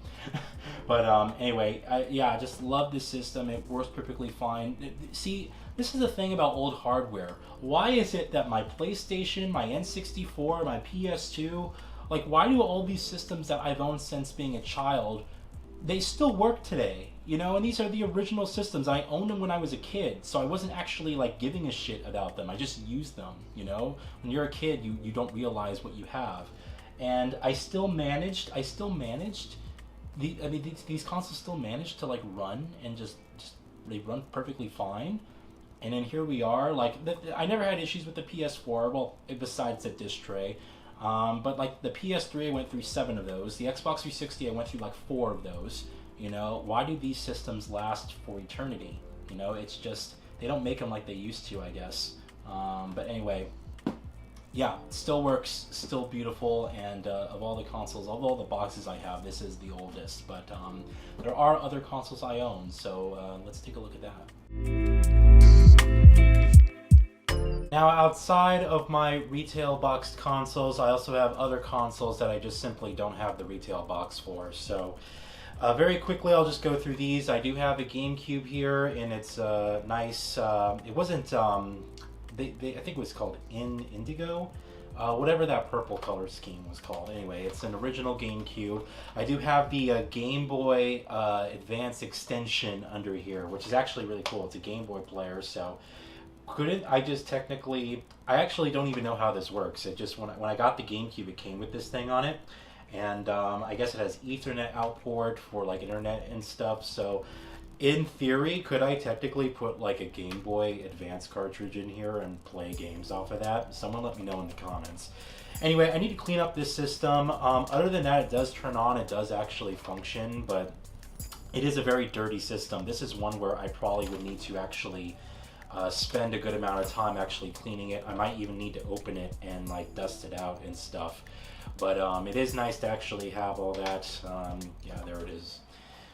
But anyway, yeah, I just love this system. It works perfectly fine. See, this is the thing about old hardware. Why is it that my PlayStation, my N64, my PS2, like, why do all these systems that I've owned since being a child, they still work today? You know, and these are the original systems. I owned them when I was a kid, so I wasn't actually like giving a shit about them. I just used them, you know? When you're a kid, you don't realize what you have. And I still managed, these consoles still managed to like run and just they run perfectly fine. And then here we are, like, I never had issues with the PS4, well, besides the disc tray. But like the PS3, I went through 7 of those. The Xbox 360, I went through like 4 of those. You know, why do these systems last for eternity? You know, it's just, they don't make them like they used to, I guess. But anyway, yeah, still works, still beautiful, and of all the consoles, of all the boxes I have, this is the oldest. But there are other consoles I own, so let's take a look at that. Now, outside of my retail boxed consoles, I also have other consoles that I just simply don't have the retail box for. So very quickly, I'll just go through these. I do have a GameCube here, and it's nice. It wasn't, I think it was called Indigo, whatever that purple color scheme was called. Anyway, it's an original GameCube. I do have the Game Boy Advance extension under here, which is actually really cool. It's a Game Boy player, so couldn't I just technically, I actually don't even know how this works. It just, when I got the GameCube, it came with this thing on it. And I guess it has Ethernet output for like internet and stuff. So in theory, could I technically put like a Game Boy Advance cartridge in here and play games off of that? Someone let me know in the comments. Anyway, I need to clean up this system. Other than that, it does turn on. It does actually function, but it is a very dirty system. This is one where I probably would need to actually spend a good amount of time actually cleaning it. I might even need to open it and like dust it out and stuff. But it is nice to actually have all that. Yeah, there it is.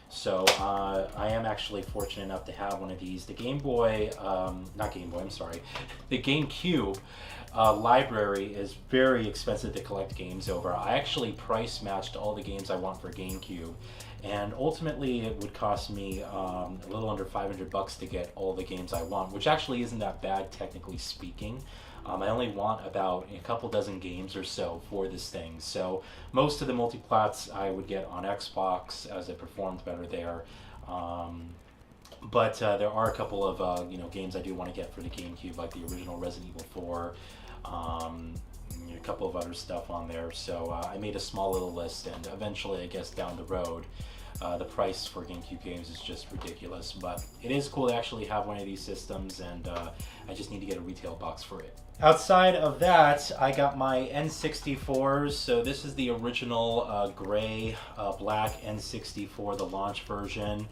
So I am actually fortunate enough to have one of these. The Game Boy, not Game Boy, I'm sorry. The GameCube library is very expensive to collect games over. I actually price matched all the games I want for GameCube. And ultimately it would cost me a little under $500 to get all the games I want, which actually isn't that bad technically speaking. I only want about a couple dozen games or so for this thing. So most of the multiplats I would get on Xbox, as it performed better there. But there are a couple of games I do want to get for the GameCube, like the original Resident Evil 4, a couple of other stuff on there. So I made a small little list, and eventually, I guess down the road, the price for GameCube games is just ridiculous. But it is cool to actually have one of these systems, and I just need to get a retail box for it. Outside of that, I got my N64s. So this is the original gray, black N64, the launch version,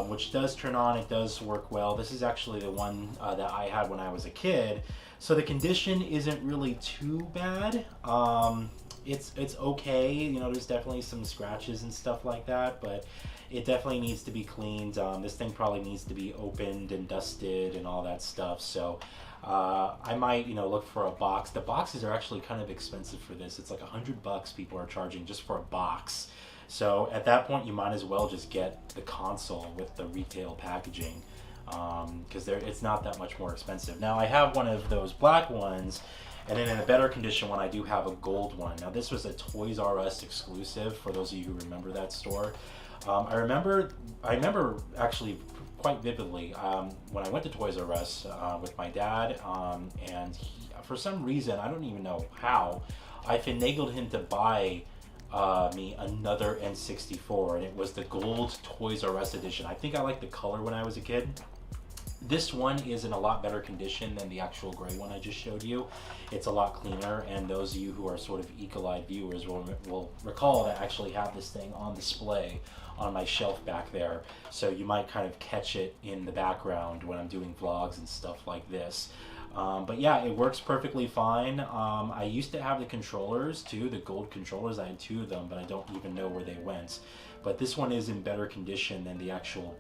which does turn on. It does work well. This is actually the one that I had when I was a kid. So the condition isn't really too bad. it's okay. You know, there's definitely some scratches and stuff like that, but it definitely needs to be cleaned. This thing probably needs to be opened and dusted and all that stuff. So I might, you know, look for a box. The boxes are actually kind of expensive for this. It's like $100 people are charging just for a box. So at that point, you might as well just get the console with the retail packaging, because it's not that much more expensive. Now I have one of those black ones, and then in a better condition one, I do have a gold one. Now this was a Toys R Us exclusive, for those of you who remember that store. I remember actually quite vividly when I went to Toys R Us with my dad, and for some reason, I don't even know how, I finagled him to buy me another N64, and it was the gold Toys R Us edition. I think I liked the color when I was a kid. This one is in a lot better condition than the actual gray one I just showed you. It's a lot cleaner, and those of you who are sort of eagle-eyed viewers will recall that I actually have this thing on display on my shelf back there, so you might kind of catch it in the background when I'm doing vlogs and stuff like this. But yeah, it works perfectly fine. I used to have the controllers too, the gold controllers. I had 2 of them, but I don't even know where they went. But this one is in better condition than the actual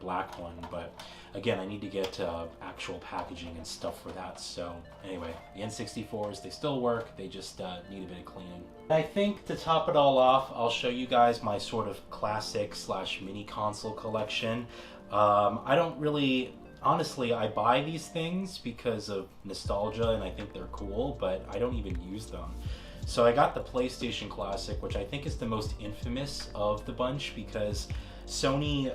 black one. But again, I need to get actual packaging and stuff for that. So anyway, the N64s, they still work. They just need a bit of cleaning. I think to top it all off, I'll show you guys my sort of classic / mini console collection. I don't really... Honestly, I buy these things because of nostalgia and I think they're cool, but I don't even use them. So I got the PlayStation Classic, which I think is the most infamous of the bunch, because Sony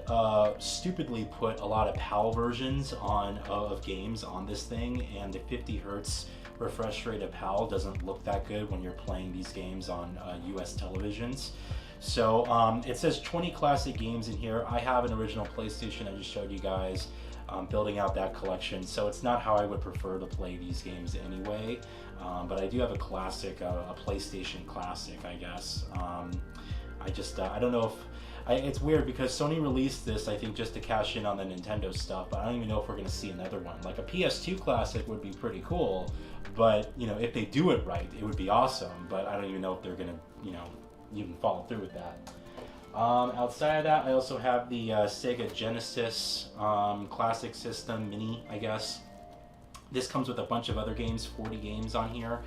stupidly put a lot of PAL versions of games on this thing, and the 50 hertz refresh rate of PAL doesn't look that good when you're playing these games on US televisions. So it says 20 classic games in here. I have an original PlayStation I just showed you guys. Building out that collection, so it's not how I would prefer to play these games anyway, but I do have a classic, a PlayStation Classic, I guess. I don't know if, it's weird because Sony released this, I think, just to cash in on the Nintendo stuff, but I don't even know if we're going to see another one. Like a PS2 Classic would be pretty cool, but, you know, if they do it right, it would be awesome, but I don't even know if they're going to, you know, even follow through with that. Outside of that, I also have the Sega Genesis Classic System Mini, I guess. This comes with a bunch of other games, 40 games on here.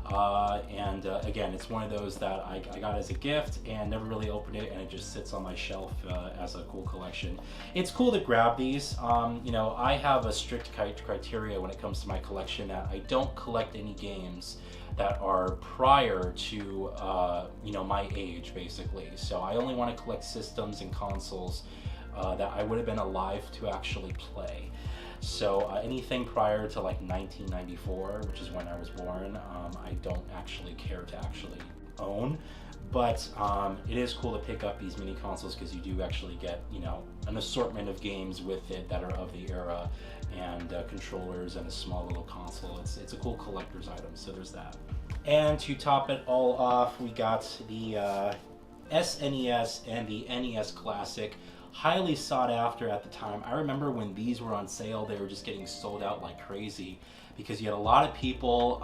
Again, it's one of those that I got as a gift and never really opened it, and it just sits on my shelf as a cool collection. It's cool to grab these. You know, I have a strict criteria when it comes to my collection that I don't collect any games that are prior to you know, my age, basically. So I only want to collect systems and consoles that I would have been alive to actually play. So anything prior to like 1994, which is when I was born, I don't actually care to actually own. But it is cool to pick up these mini consoles because you do actually get, you know, an assortment of games with it that are of the era, and controllers and a small little console. It's a cool collector's item, so there's that. And to top it all off, we got the SNES and the NES Classic. Highly sought after at the time. I remember when these were on sale, they were just getting sold out like crazy, because you had a lot of people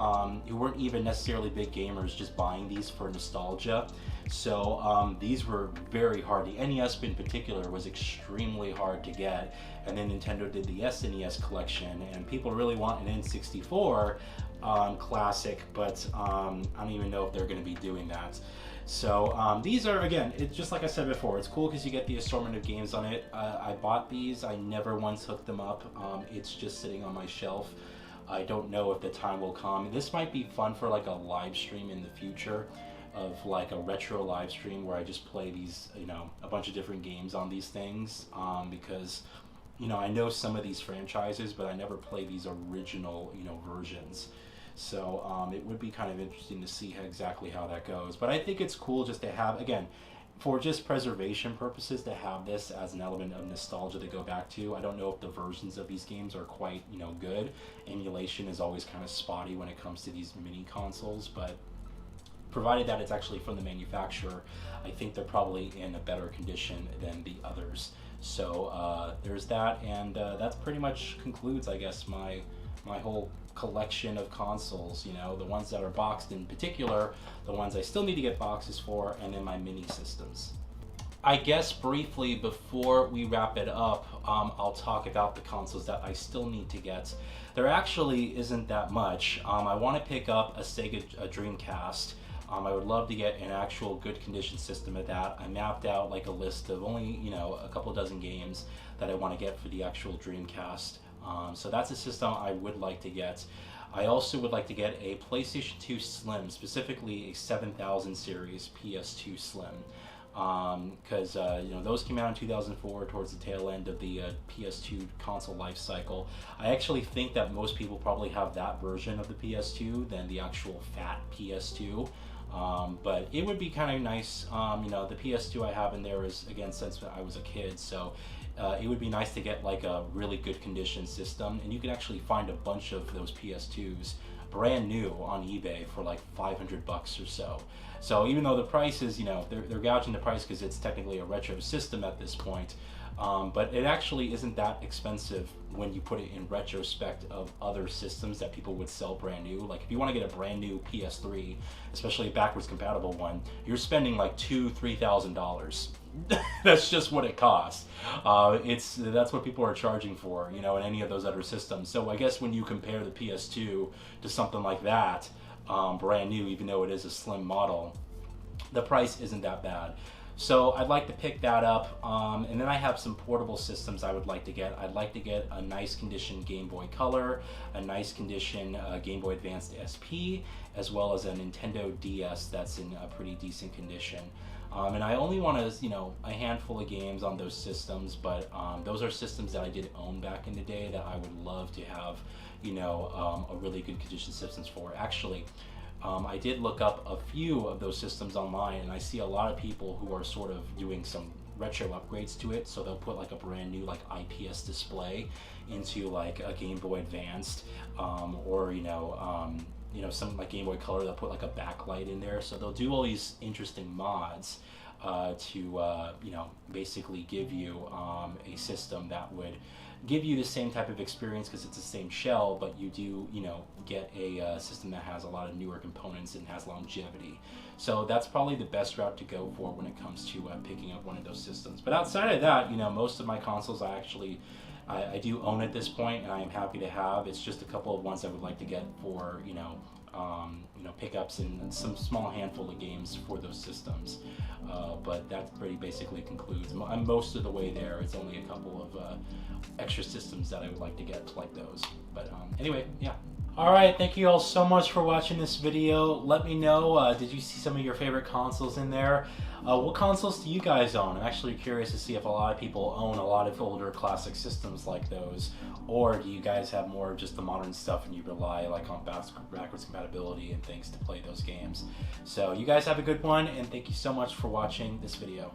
who weren't even necessarily big gamers just buying these for nostalgia. So these were very hard. The NES in particular was extremely hard to get, and then Nintendo did the SNES collection, and people really want an N64 Classic, but I don't even know if they're going to be doing that. So these are, again, it's just like I said before, it's cool because you get the assortment of games on it. I bought these, I never once hooked them up. It's just sitting on my shelf. I don't know if the time will come. This might be fun for like a live stream in the future, of like a retro live stream where I just play these, you know, a bunch of different games on these things, because, you know, I know some of these franchises, but I never play these original, you know, versions. So it would be kind of interesting to see exactly how that goes. But I think it's cool just to have, again, for just preservation purposes, to have this as an element of nostalgia to go back to. I don't know if the versions of these games are quite, you know, good. Emulation is always kind of spotty when it comes to these mini consoles, but provided that it's actually from the manufacturer, I think they're probably in a better condition than the others. So there's that, and that's pretty much concludes, I guess, my my whole collection of consoles, you know, the ones that are boxed in particular, the ones I still need to get boxes for, and then my mini systems. I guess briefly before we wrap it up, I'll talk about the consoles that I still need to get. There actually isn't that much. I want to pick up a Sega Dreamcast. I would love to get an actual good condition system of that. I mapped out like a list of only, you know, a couple dozen games that I want to get for the actual Dreamcast. So that's a system I would like to get. I also would like to get a PlayStation 2 Slim, specifically a 7000 series PS2 Slim. Because you know, those came out in 2004 towards the tail end of the PS2 console life cycle. I actually think that most people probably have that version of the PS2 than the actual fat PS2. But it would be kind of nice, you know, the PS2 I have in there is, again, since I was a kid, so it would be nice to get like a really good condition system, and you can actually find a bunch of those PS2s brand new on eBay for like $500 or so. So even though the price is, you know, they're gouging the price because it's technically a retro system at this point, but it actually isn't that expensive when you put it in retrospect of other systems that people would sell brand new. Like if you want to get a brand new PS3, especially a backwards compatible one, you're spending like $2,000–$3,000. That's just what it costs. That's what people are charging for, you know, in any of those other systems. So I guess when you compare the PS2 to something like that, brand new, even though it is a slim model, the price isn't that bad. So I'd like to pick that up, and then I have some portable systems I would like to get. I'd like to get a nice condition Game Boy Color, a nice condition Game Boy Advanced SP, as well as a Nintendo DS that's in a pretty decent condition. And I only want to, you know, a handful of games on those systems, but those are systems that I did own back in the day that I would love to have, you know, a really good condition systems for. Actually, I did look up a few of those systems online, and I see a lot of people who are sort of doing some retro upgrades to it. So they'll put like a brand new like IPS display into like a Game Boy Advanced, or you know, something like Game Boy Color. They'll put like a backlight in there. So they'll do all these interesting mods to you know, basically give you a system that would give you the same type of experience because it's the same shell, but you do, you know, get a system that has a lot of newer components and has longevity. So that's probably the best route to go for when it comes to picking up one of those systems. But outside of that, you know, most of my consoles I do own at this point, and I am happy to have. It's just a couple of ones I would like to get for, you know, pickups and some small handful of games for those systems. But that pretty basically concludes. I'm most of the way there. It's only a couple of extra systems that I would like to get like those. But anyway, yeah. Alright, thank you all so much for watching this video. Let me know, did you see some of your favorite consoles in there? What consoles do you guys own? I'm actually curious to see if a lot of people own a lot of older classic systems like those, or do you guys have more of just the modern stuff and you rely like on backwards compatibility and things to play those games? So you guys have a good one, and thank you so much for watching this video.